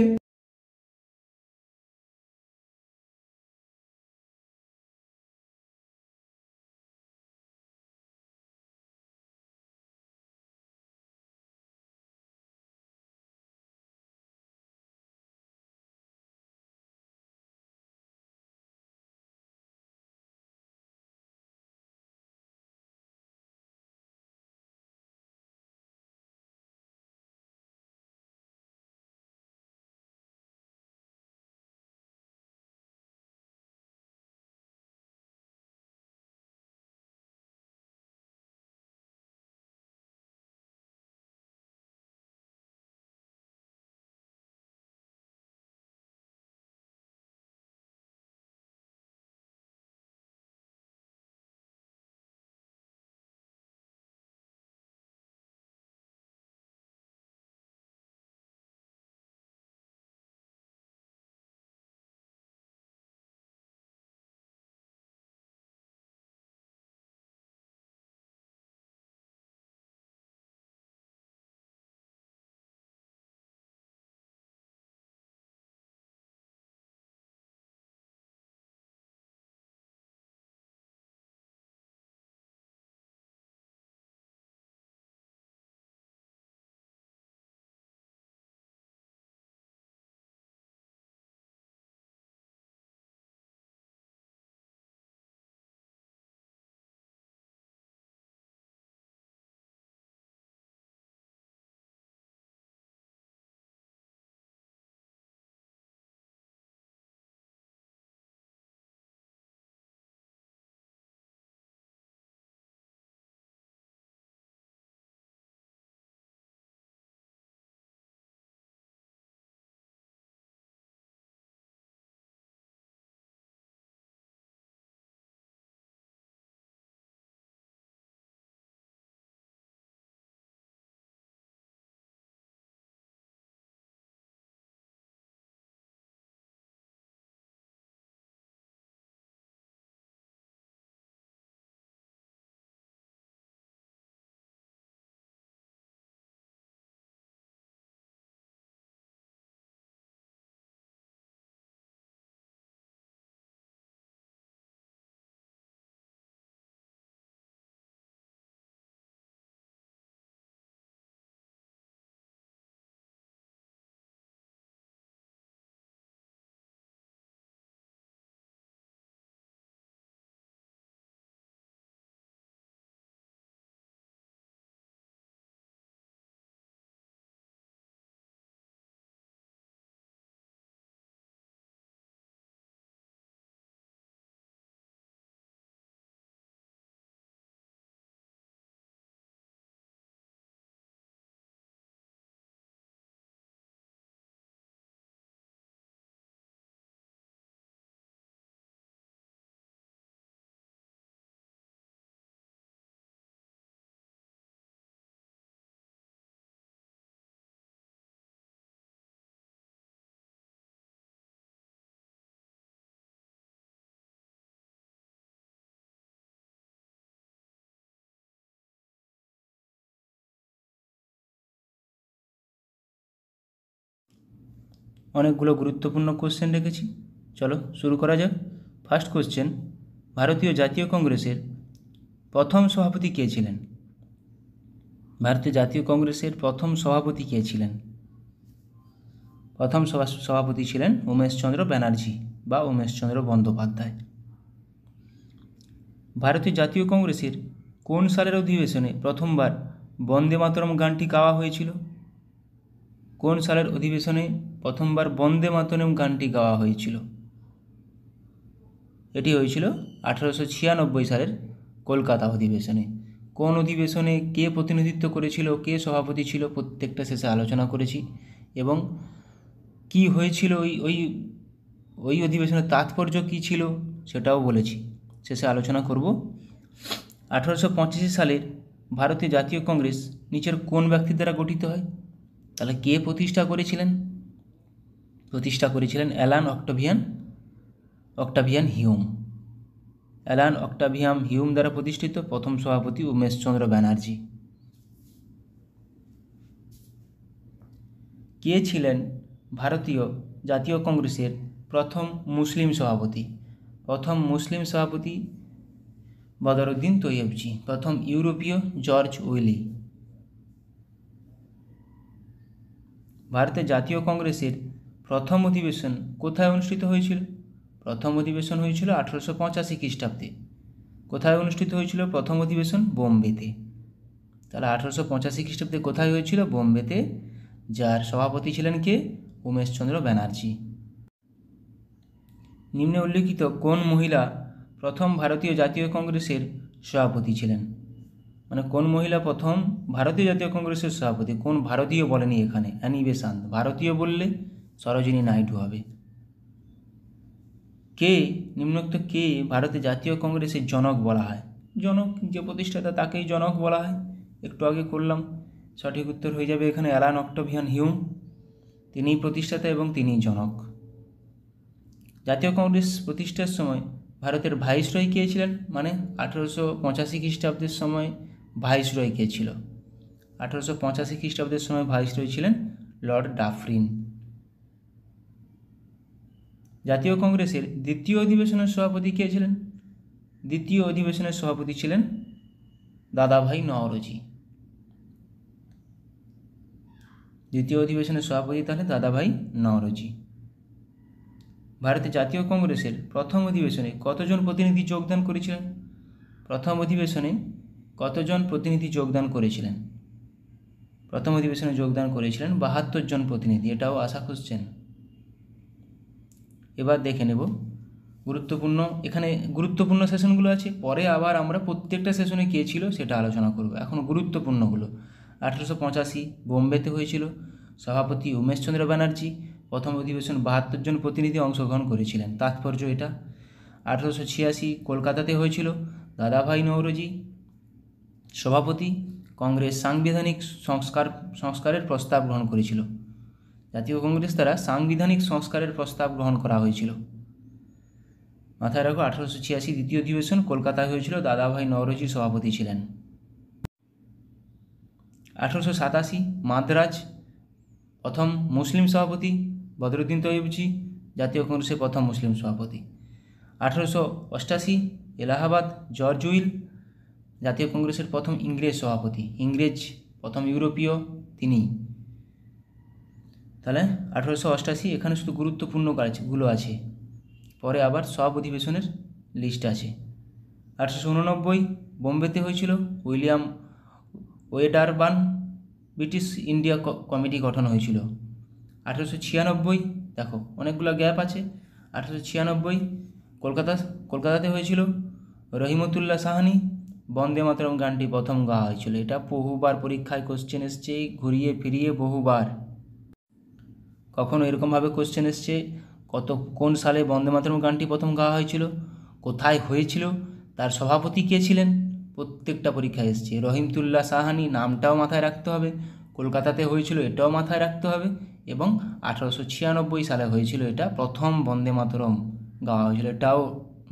অনেকগুলো গুরুত্বপূর্ণ কোশ্চেন রেখেছি। চলো শুরু করা যাক। ফার্স্ট কোশ্চেন, ভারতীয় জাতীয় কংগ্রেসের প্রথম সভাপতি কে ছিলেন? ভারতীয় জাতীয় কংগ্রেসের প্রথম সভাপতি কে ছিলেন? প্রথম সভাপতি ছিলেন উমেশচন্দ্র ব্যানার্জি বা উমেশচন্দ্র বন্দ্যোপাধ্যায়। ভারতীয় জাতীয় কংগ্রেসের কোন সালের অধিবেশনে প্রথমবার বন্দে মাতরম গানটি গাওয়া হয়েছিল? কোন সালের অধিবেশনে প্রথমবার বন্দে মাতরম গানটি গাওয়া হয়েছিল? এটি হয়েছিল 1896 সালের কলকাতা অধিবেশনে। কোন অধিবেশনে কে প্রতিনিধিত্ব করেছিল, কে সভাপতি ছিল, প্রত্যেকটা শেষে আলোচনা করেছি এবং কি হয়েছিল ওই অধিবেশনের তাৎপর্য কী ছিল সেটাও বলেছি, শেষে আলোচনা করব। 1885 সালের ভারতীয় জাতীয় কংগ্রেস নিচের কোন ব্যক্তির দ্বারা গঠিত হয়? তাহলে কে প্রতিষ্ঠা করেছিলেন? প্রতিষ্ঠা করেছিলেন Alan Octavian Hume. Alan Octavian Hume দ্বারা প্রতিষ্ঠিত। প্রথম সভাপতি উমেশচন্দ্র ব্যানার্জি। কে ছিলেন ভারতীয় জাতীয় কংগ্রেসের প্রথম মুসলিম সভাপতি? প্রথম মুসলিম সভাপতি বদরুদ্দিন তৈয়বজি। প্রথম ইউরোপীয় জর্জ উইলি। ভারতের জাতীয় কংগ্রেসের প্রথম অধিবেশন কোথায় অনুষ্ঠিত হয়েছিল? প্রথম অধিবেশন হয়েছিল 1885 খ্রিস্টাব্দে। কোথায় অনুষ্ঠিত হয়েছিল প্রথম অধিবেশন? বোম্বেতে। তাহলে 1885 খ্রিস্টাব্দে কোথায় হয়েছিল? বোম্বেতে। যার সভাপতি ছিলেন কে? উমেশচন্দ্র ব্যানার্জি। নিম্নে উল্লিখিত কোন মহিলা প্রথম ভারতীয় জাতীয় কংগ্রেসের সভাপতি ছিলেন? মানে কোন মহিলা প্রথম ভারতীয় জাতীয় কংগ্রেসের সভাপতি? কোন ভারতীয় বলেনি এখানে, অ্যানি বেসান্ত। ভারতীয় বললে সরোজিনী নাইডু হবে। কে নিম্নোক্ত কে ভারতের জাতীয় কংগ্রেসের জনক বলা হয়? জনক যে প্রতিষ্ঠাতা তাকেই জনক বলা হয়। একটু আগে করলাম, সঠিক উত্তর হয়ে যাবে এখানে অ্যালান অক্টাভিয়ান হিউম। তিনিই প্রতিষ্ঠাতা এবং তিনিই জনক। জাতীয় কংগ্রেস প্রতিষ্ঠার সময় ভারতের ভাইসরয় কে ছিলেন? মানে 1885 খ্রিস্টাব্দের সময় ভাইসরয় কে ছিল? 1885 খ্রিস্টাব্দের সময় ভাইসরয় ছিলেন লর্ড ডাফরিন। জাতীয় কংগ্রেসের দ্বিতীয় অধিবেশনের সভাপতি কে ছিলেন? দ্বিতীয় অধিবেশনের সভাপতি ছিলেন দাদাভাই নওরোজি। দ্বিতীয় অধিবেশনের সভাপতি তাহলে দাদাভাই নওরোজি। ভারতের জাতীয় কংগ্রেসের প্রথম অধিবেশনে কতজন প্রতিনিধি যোগদান করেছিলেন? প্রথম অধিবেশনে কতজন প্রতিনিধি যোগদান করেছিলেন? প্রথম অধিবেশনে যোগদান করেছিলেন 72 জন প্রতিনিধি। এটাও আশা কোশ্চেন। এবার দেখে নেব গুরুত্বপূর্ণ, এখানে গুরুত্বপূর্ণ সেশনগুলো আছে, পরে আবার আমরা প্রত্যেকটা সেশনে কে ছিল সেটা আলোচনা করব। এখন গুরুত্বপূর্ণগুলো। 1885 বোম্বেতে হয়েছিল। সভাপতি উমেশচন্দ্র ব্যানার্জি। প্রথম অধিবেশন 72 জন প্রতিনিধি অংশগ্রহণ করেছিলেন। তাৎপর্য এটা। 1886 কলকাতাতে হয়েছিল। দাদাভাই নওরোজি সভাপতি। কংগ্রেস সাংবিধানিক সংস্কারের প্রস্তাব গ্রহণ করেছিল। জাতীয় কংগ্রেস দ্বারা সাংবিধানিক সংস্কারের প্রস্তাব গ্রহণ করা হয়েছিল। মাথায় রাখো, 1886 দ্বিতীয় অধিবেশন কলকাতায় হয়েছিল। দাদাভাই নওরোজি সভাপতি ছিলেন। 1887 মাদ্রাজ প্রথম মুসলিম সভাপতি বদরুদ্দিন তৈয়বজি, জাতীয় কংগ্রেসের প্রথম মুসলিম সভাপতি। 1888 এলাহাবাদ জর্জ উইল, জাতীয় কংগ্রেসের প্রথম ইংরেজ সভাপতি। ইংরেজ প্রথম ইউরোপীয় তিনি। তাহলে 1888 এখানে শুধু গুরুত্বপূর্ণ কাজগুলো আছে, পরে আবার সব অধিবেশনের লিস্ট আছে। 1889 বোম্বেতে হয়েছিল। William Wedderburn British India committee গঠন হয়েছিল। 1896 দেখো অনেকগুলো গ্যাপ আছে। 1896 কলকাতাতে হয়েছিল। রহিমতুল্লাহ সাহানি বন্দে মাতরম গানটি প্রথম গাওয়া হয়েছিল। এটা বহুবার পরীক্ষায় কোশ্চেন এসছে, ঘুরিয়ে ফিরিয়ে বহুবার। কখনো এরকমভাবে কোশ্চেন এসছে কোন সালে বন্দে মাতরম গানটি প্রথম গাওয়া হয়েছিল, কোথায় হয়েছিল, তার সভাপতি কে ছিলেন, প্রত্যেকটা পরীক্ষায় এসছে। রহিমতুল্লাহ সাহানি নামটাও মাথায় রাখতে হবে, কলকাতাতে হয়েছিল এটাও মাথায় রাখতে হবে, এবং 1896 সালে হয়েছিল এটা প্রথম বন্দে মাতরম গাওয়া হয়েছিল, এটাও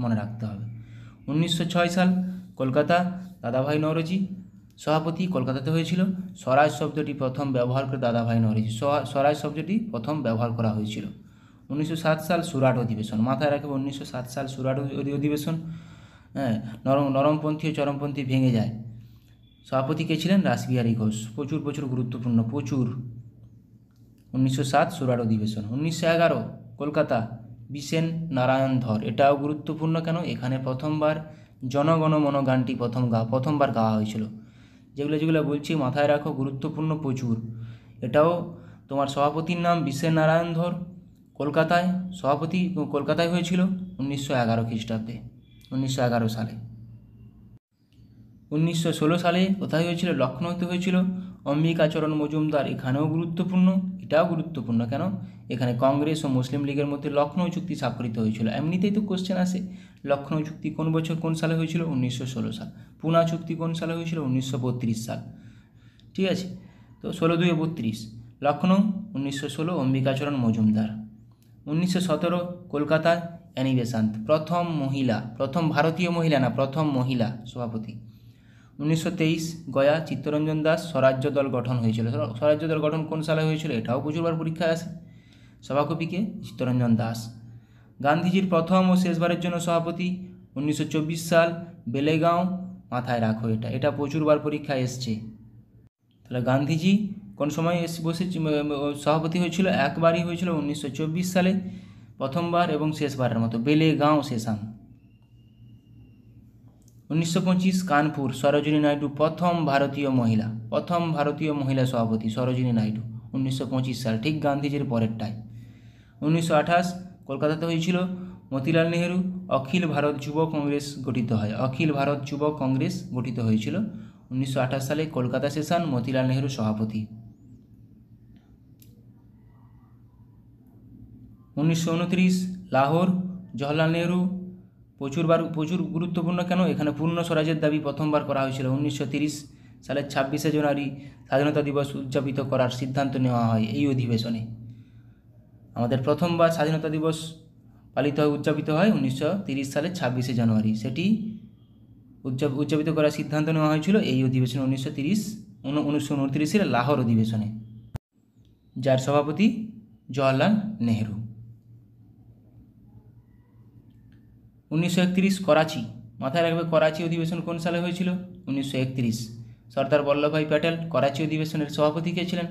মনে রাখতে হবে। 1906 সাল কলকাতা, দাদাভাই নওরোজি সভাপতি, কলকাতাতে হয়েছিল। স্বরাজ শব্দটি প্রথম ব্যবহার করে দাদাভাই নওরোজি, স্বরাজ শব্দটি প্রথম ব্যবহার করা হয়েছিল। 1907 সাল সুরাট অধিবেশন, মাথায় রাখবে 1907 সাল সুরাট অধিবেশন। হ্যাঁ, নরমপন্থী ও চরমপন্থী ভেঙে যায়। সভাপতি কে ছিলেন? রাসবিহারী ঘোষ। প্রচুর গুরুত্বপূর্ণ, প্রচুর। 1907 সুরাট অধিবেশন। 1911 কলকাতা, বিশেন নারায়ণ ধর। এটাও গুরুত্বপূর্ণ কেন? এখানে প্রথমবার জনগণমন গানটি প্রথমবার গাওয়া হয়েছিল। যেগুলো বলছি মাথায় রাখো, গুরুত্বপূর্ণ প্রচুর। এটাও তোমার সভাপতির নাম বিশেন নারায়ণ ধর। কলকাতায় সভাপতি কলকাতায় হয়েছিল 1911 খ্রিস্টাব্দে, 1911 সালে। 1916 সালে কোথায় হয়েছিল? লখনৌতে হয়েছিল। অম্বিকাচরণ মজুমদার, এখানেও গুরুত্বপূর্ণ। এটাও গুরুত্বপূর্ণ কেন? এখানে কংগ্রেস ও মুসলিম লীগের মধ্যে লখনৌ চুক্তি স্বাক্ষরিত হয়েছিল। এমনিতেই তো কোশ্চেন আসে, লখনৌ চুক্তি কোন বছর কোন সালে হয়েছিল? 1916 সাল। পুনা চুক্তি কোন সালে হয়েছিল? 1932 সাল। ঠিক আছে, তো 16-2-32। লখনৌ 1916, অম্বিকাচরণ মজুমদার। 1917 কলকাতায় অ্যানি বেসান্ত, প্রথম ভারতীয় মহিলা না, প্রথম মহিলা সভাপতি। 1923 গয়া চিত্তরঞ্জন দাস স্বরাজ্য দল গঠন হয়েছিল। স্বরাজ্য দল গঠন কোন সালে হয়েছিল? এটাও প্রচুরবার পরীক্ষায় আসে। সভাকবি কে? চিত্তরঞ্জন দাস। গান্ধীজির প্রথম ও শেষবারের জন্য সভাপতি 1924 সাল, বেলেগাঁও। মাথায় রাখো, এটা প্রচুরবার পরীক্ষায় এসছে। তাহলে গান্ধীজি কোন সময় সভাপতি হয়েছিল? একবারই হয়েছিল, 1924 সালে প্রথমবার এবং শেষবারের মতো, বেলেগাঁও সেশন। 1925 কানপুর, সরোজিনী নাইডু প্রথম ভারতীয় মহিলা সভাপতি, সরোজিনী নাইডু, 1925 সাল, ঠিক গান্ধীজির পরেরটায়। 1928 কলকাতাতে হয়েছিল। মতিলাল নেহেরু, অখিল ভারত যুব কংগ্রেস গঠিত হয়। অখিল ভারত যুব কংগ্রেস গঠিত হয়েছিল 1928 সালে, কলকাতা সেশন, মতিলাল নেহেরু সভাপতি। 1929 লাহোর, জওহরলাল নেহেরু, প্রচুর গুরুত্বপূর্ণ কেন? এখানে পূর্ণ স্বরাজের দাবি প্রথমবার করা হয়েছিল। 1930 সালের 26শে জানুয়ারি স্বাধীনতা দিবস উদযাপিত করার সিদ্ধান্ত নেওয়া হয় এই অধিবেশনে। আমাদের প্রথমবার স্বাধীনতা দিবস উদযাপিত হয় 1930 সালের 26শে জানুয়ারি। সেটি উদযাপিত করার সিদ্ধান্ত নেওয়া হয়েছিল এই অধিবেশনে, 1929 লাহোর অধিবেশনে, যার সভাপতি জওহরলাল নেহেরু। 1931 করাচি, মাথায় রাখবে করাচি অধিবেশন কোন সালে হয়েছিল? 1931। সর্দার বল্লভভাই প্যাটেল করাচি অধিবেশনের সভাপতি কে ছিলেন?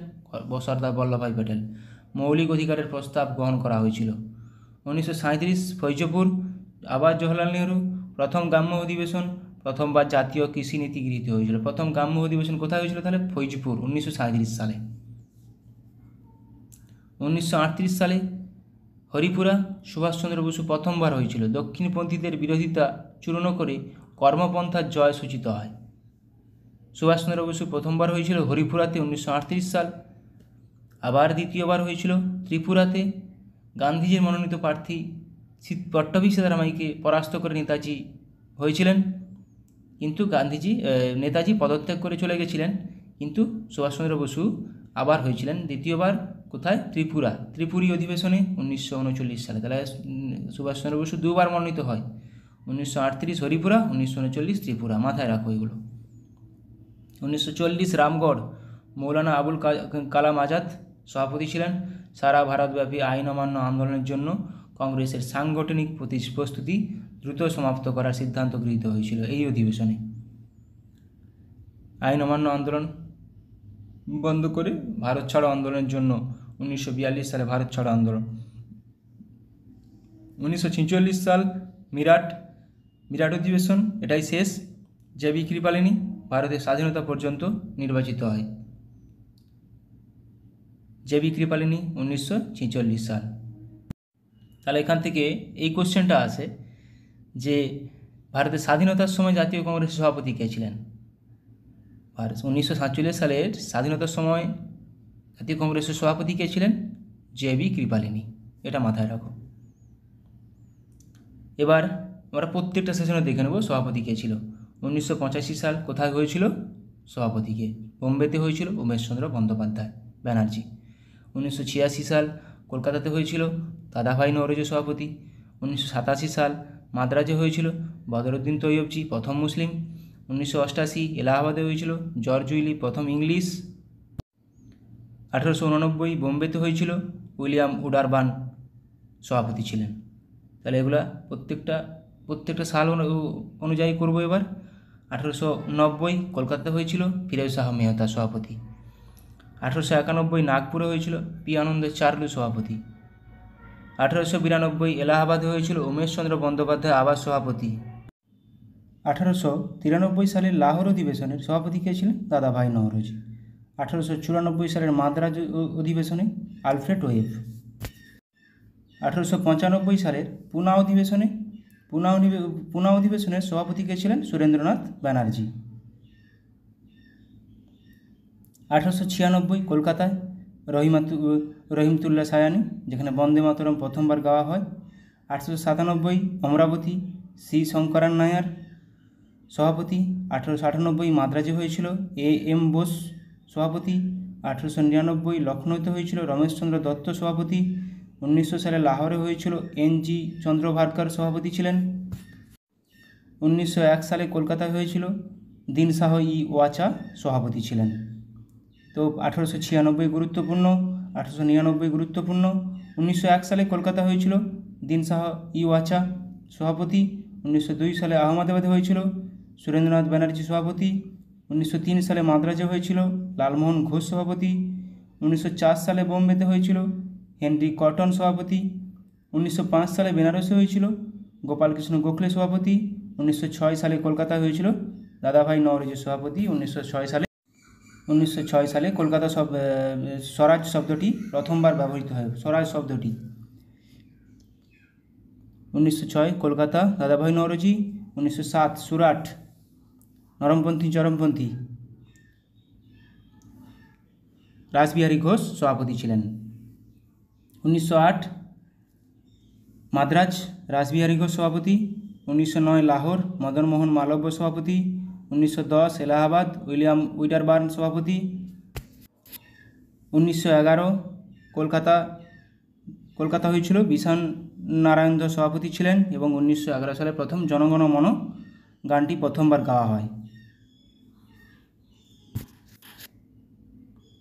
সর্দার বল্লভভাই প্যাটেল। মৌলিক অধিকারের প্রস্তাব গ্রহণ করা হয়েছিল। 1937 ফৈজপুর, আবার জওহরলাল নেহেরু, প্রথম গ্রাম্য অধিবেশন, প্রথমবার জাতীয় কৃষি নীতি গৃহীত হয়েছিল। প্রথম গ্রাম্য অধিবেশন কোথায় হয়েছিল তাহলে? ফৈজপুর, 1937 সালে। 1938 সালে হরিপুরা, সুভাষচন্দ্র বসু প্রথমবার হয়েছিল। দক্ষিণপন্থীদের বিরোধিতা চূর্ণ করে কর্মপন্থার জয় সূচিত হয়। সুভাষচন্দ্র বসু প্রথমবার হয়েছিল হরিপুরাতে, 1938 সাল। আবার দ্বিতীয়বার হয়েছিল ত্রিপুরাতে। গান্ধীজির মনোনীত প্রার্থী পট্টভি সীতারামাইকে পরাস্ত করে নেতাজি হয়েছিলেন, কিন্তু নেতাজি পদত্যাগ করে চলে গেছিলেন, কিন্তু সুভাষচন্দ্র বসু আবার হয়েছিলেন দ্বিতীয়বার। কোথায়? ত্রিপুরী অধিবেশনে 1939 সালে। তাহলে সুভাষচন্দ্র বসু দুবার মনোনীত হয়, 1938 হরিপুরা, 1939 ত্রিপুরা। মাথায় রাখো এগুলো। 1940 রামগড়, মৌলানা আবুল কালাম আজাদ সভাপতি ছিলেন। সারা ভারতব্যাপী আইন অমান্য আন্দোলনের জন্য কংগ্রেসের সাংগঠনিক প্রস্তুতি দ্রুত সমাপ্ত করার সিদ্ধান্ত গৃহীত হয়েছিল এই অধিবেশনে। আইন অমান্য আন্দোলন বন্ধ করে ভারত ছাড়ো আন্দোলনের জন্য 1942 সালে ভারত ছাড়ো আন্দোলন। 1946 সাল মিরাট অধিবেশন, এটাই শেষ। জেবি কৃপালিনী ভারতের স্বাধীনতা পর্যন্ত নির্বাচিত হয়। জেবি কৃপালিনী 1946 সাল। তাহলে এখান থেকে এই কোশ্চেনটা আসে যে ভারতের স্বাধীনতার সময় জাতীয় কংগ্রেসের সভাপতি কে ছিলেন? 1947 সালের স্বাধীনতার সময় জাতীয় কংগ্রেসের সভাপতি কে ছিলেন? জেবি কৃপালিনী, এটা মাথায় রাখো। এবার আমরা প্রত্যেকটা সেশনে দেখে নেব সভাপতি কে ছিল। 1985 সাল কোথায় হয়েছিল সভাপতিকে? বোম্বেতে হয়েছিল, উমেশচন্দ্র বন্দ্যোপাধ্যায় ব্যানার্জি। 1986 সাল কলকাতাতে হয়েছিল, দাদাভাই নওরোজি সভাপতি। 1987 সাল মাদ্রাজে হয়েছিল, বদরুদ্দিন তৈয়বজি প্রথম মুসলিম। 1988 এলাহাবাদে হয়েছিল, জর্জ উইলি প্রথম ইংলিশ। 1889 বোম্বেতে হয়েছিল, উইলিয়াম উডারবার্ন সভাপতি ছিলেন। তাহলে এগুলা প্রত্যেকটা সাল অনুযায়ী করব। এবার 1890 কলকাতাতে হয়েছিল ফিরোজ শাহ মেহতা সভাপতি। 1891 নাগপুরে হয়েছিল পি আনন্দ চারলু সভাপতি। 1892 এলাহাবাদে হয়েছিল উমেশচন্দ্র বন্দ্যোপাধ্যায় আবাস সভাপতি। 1893 সালের লাহোর অধিবেশনের সভাপতি কে ছিলেন? দাদাভাই নওরোজি। 1894 সালের মাদ্রাজ অধিবেশনে আলফ্রেড ওয়েব। 1895 সালের পুনা অধিবেশনের সভাপতি কে ছিলেন? সুরেন্দ্রনাথ ব্যানার্জি। 1896 কলকাতায় রহিমতুল্লাহ সায়ানি, যেখানে বন্দে মাতরম প্রথমবার গাওয়া হয়। 1897 অমরাবতী সি শঙ্করান নায়ার সভাপতি। 1898 মাদ্রাজে হয়েছিল এ এম বোস সভাপতি। 1899 লখনৌতে হয়েছিল রমেশচন্দ্র দত্ত সভাপতি। 1900 সালে লাহোরে হয়েছিল NG চন্দ্রভারকর সভাপতি ছিলেন। 1901 সালে কলকাতায় হয়েছিল দীন শাহ ই ওয়াচা সভাপতি ছিলেন। তো 1896 গুরুত্বপূর্ণ, 1899 গুরুত্বপূর্ণ। 1901 সালে কলকাতা হয়েছিল দীন শাহ ই ওয়াচা সভাপতি। 1902 সালে আহমেদাবাদে হয়েছিল সুরেন্দ্রনাথ ব্যানার্জি সভাপতি। 1903 সালে মাদ্রাজে হয়েছিল লালমোহন ঘোষ সভাপতি। 1904 সালে বোম্বেতে হয়েছিল হেনরি কটন সভাপতি। 1905 সালে বেনারসে হয়েছিল গোপালকৃষ্ণ গোখলে সভাপতি। 1906 সালে কলকাতা হয়েছিল দাদাভাই নওরোজি সভাপতি। 1906 সালে কলকাতা স্বরাজ শব্দটি প্রথমবার ব্যবহৃত হয়। স্বরাজ শব্দটি 1906 কলকাতা দাদাভাই নওরোজি। 1907 সুরাট নরমপন্থী চরমপন্থী রাসবিহারী ঘোষ সভাপতি ছিলেন। 1908 মাদ্রাজ রাসবিহারী ঘোষ সভাপতি। 1909 লাহোর মদনমোহন মালব্য সভাপতি। 1910 এলাহাবাদ উইলিয়াম উইটারবার্ন সভাপতি। 1911 কলকাতা হয়েছিল বিশান নারায়ণ দাস সভাপতি ছিলেন এবং 1911 সালে প্রথম জনগণ মন গানটি প্রথমবার গাওয়া হয়।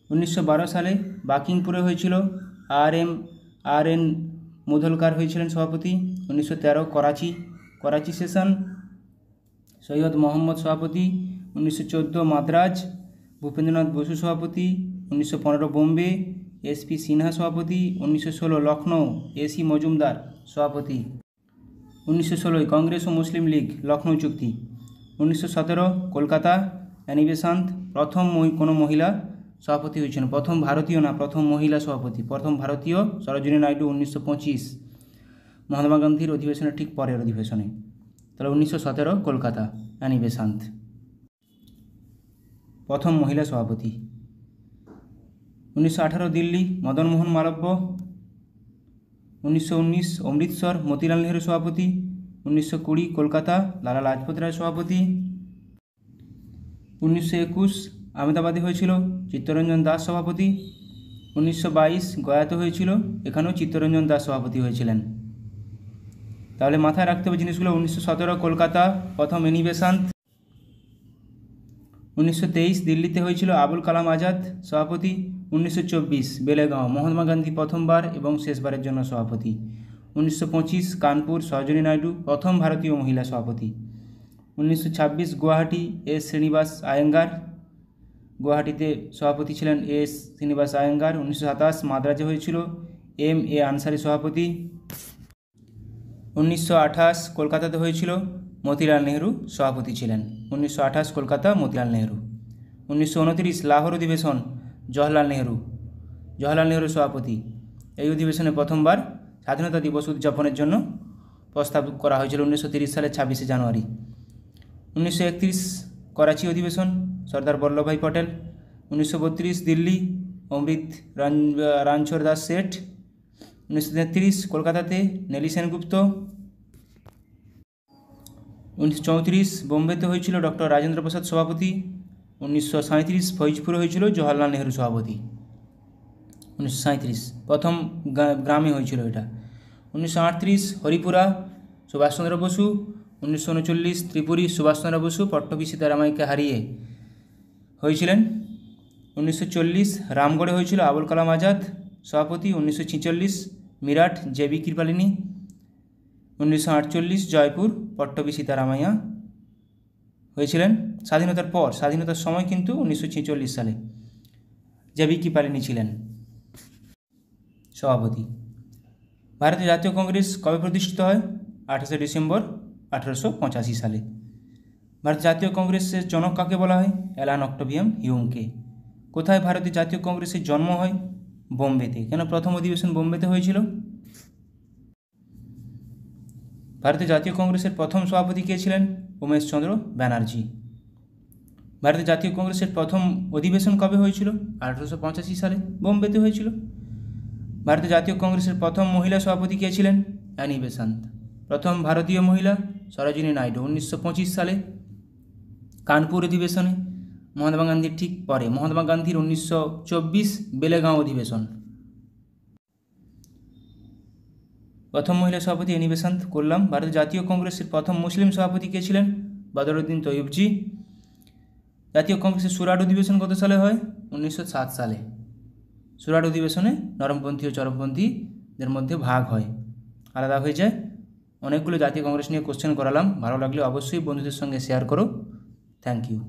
1912 সালে বাকিংপুরে হয়েছিল আর এন মুধলকার হয়েছিলেন সভাপতি। 1913 করাচি সেশন সৈয়দ মোহাম্মদ সভাপতি। 1914 মাদ্রাজ ভূপেন্দ্রনাথ বসু সভাপতি। 1915 বোম্বে SP সিনহা সভাপতি। 1916 লখনৌ AC মজুমদার সভাপতি। 1916 কংগ্রেস ও মুসলিম লীগ লখনৌ চুক্তি। 1917 কলকাতা অ্যানি বেসান্ত প্রথম কোনো মহিলা সভাপতি হয়েছেন। প্রথম ভারতীয় না, প্রথম মহিলা সভাপতি। প্রথম ভারতীয় সরোজিনী নাইডু 1925 মহাত্মা গান্ধীর অধিবেশনের ঠিক পরের অধিবেশনে। তাহলে 1917 কলকাতা অ্যানি বেসান্ত প্রথম মহিলা সভাপতি। 1918 দিল্লি মদনমোহন মালব্য। 1919 অমৃতসর মতিলাল নেহরু সভাপতি। 1920 কলকাতা লালা লাজপত রায় সভাপতি। 1921 আহমেদাবাদে হয়েছিল চিত্তরঞ্জন দাস সভাপতি। 1922 গয়াতে হয়েছিল, এখানেও চিত্তরঞ্জন দাস সভাপতি হয়েছিলেন। তাহলে মাথায় রাখতে হবে জিনিসগুলো। 1917 কলকাতা প্রথম অ্যানি বেসান্ত। 1923 দিল্লিতে হয়েছিল আবুল কালাম আজাদ সভাপতি। 1924 বেলেগাঁও মহাত্মা গান্ধী প্রথমবার এবং শেষবারের জন্য সভাপতি। 1925 কানপুর সরোজিনী নাইডু প্রথম ভারতীয় মহিলা সভাপতি। 1926 গুয়াহাটি S শ্রীনিবাস আয়েঙ্গার, গুয়াহাটিতে সভাপতি ছিলেন S শ্রীনিবাস আয়েঙ্গার। 1927 মাদ্রাজে হয়েছিল MA আনসারি সভাপতি। 1928 কলকাতাতে হয়েছিল মতিলাল নেহরু সভাপতি ছিলেন। 1928 কলকাতা মতিলাল নেহরু। 1929 লাহোর অধিবেশন জওহরলাল নেহরু সভাপতি। এই অধিবেশনে প্রথমবার স্বাধীনতা দিবস উদযাপনের জন্য প্রস্তাব করা হয়েছিল 1930 সালের 26শে জানুয়ারি। 1931 করাচি অধিবেশন সর্দার বল্লভভাই পটেল। 1932 দিল্লি অমৃত রানছোড় দাস শেঠ। 1933 কলকাতাতে নেলি সেনগুপ্ত। 1934 বোম্বেতে হয়েছিল ডক্টর রাজেন্দ্র প্রসাদ সভাপতি। 1937 ফৈজপুরে হয়েছিল জওহরলাল নেহরু সভাপতি। 1937 প্রথম গ্রামে হয়েছিল এটা। 1938 হরিপুরা সুভাষচন্দ্র বসু। 1939 ত্রিপুরী সুভাষচন্দ্র বসু পট্টবী সীতারামাইকে হারিয়ে হয়েছিলেন। 1940 রামগড়ে হয়েছিল আবুল কালাম আজাদ সভাপতি। 1946 মিরাট জেবি কৃপালিনী, 1948 জয়পুর পট্টবী সীতারামাইয়া হয়েছিলেন। স্বাধীনতার পর, স্বাধীনতার সময় কিন্তু 1946 সালে জেবি কৃপালিনী ছিলেন সভাপতি। ভারতীয় জাতীয় কংগ্রেস কবে প্রতিষ্ঠিত হয়? 28শে ডিসেম্বর 1885 সালে। ভারতীয় জাতীয় কংগ্রেসের জনক কাকে বলা হয়? অ্যালান অক্টাভিয়াম হিউমকে। কোথায় ভারতীয় জাতীয় কংগ্রেসের জন্ম হয়? বোম্বেতে। কেন প্রথম অধিবেশন বোম্বেতে হয়েছিল? ভারতীয় জাতীয় কংগ্রেসের প্রথম সভাপতি কে ছিলেন? উমেশ চন্দ্র ব্যানার্জি। ভারতীয় জাতীয় কংগ্রেসের প্রথম অধিবেশন কবে হয়েছিল? 1885 সালে বোম্বেতে হয়েছিল। ভারতীয় জাতীয় কংগ্রেসের প্রথম মহিলা সভাপতি কে ছিলেন? Annie Besant. প্রথম ভারতীয় মহিলা সরোজিনী নাইডু 1925 সালে কানপুর অধিবেশনে, মহাত্মা গান্ধীর ঠিক পরে, মহাত্মা গান্ধীর 1924 বেলেগাঁও অধিবেশন। প্রথম মহিলা সভাপতি অ্যানি বেসান্ত করলাম। ভারতীয় জাতীয় কংগ্রেসের প্রথম মুসলিম সভাপতি কে ছিলেন? বদরুদ্দিন তৈয়বজি। জাতীয় কংগ্রেসের সুরাট অধিবেশন কত সালে হয়? 1907 সালে। সুরাট অধিবেশনে নরমপন্থী ও চরমপন্থীদের মধ্যে ভাগ হয়, আলাদা হয়ে যায়। অনেকগুলো জাতীয় কংগ্রেস নিয়ে কোশ্চেন করালাম। ভালো লাগলে অবশ্যই বন্ধুদের সঙ্গে শেয়ার করো। Thank you.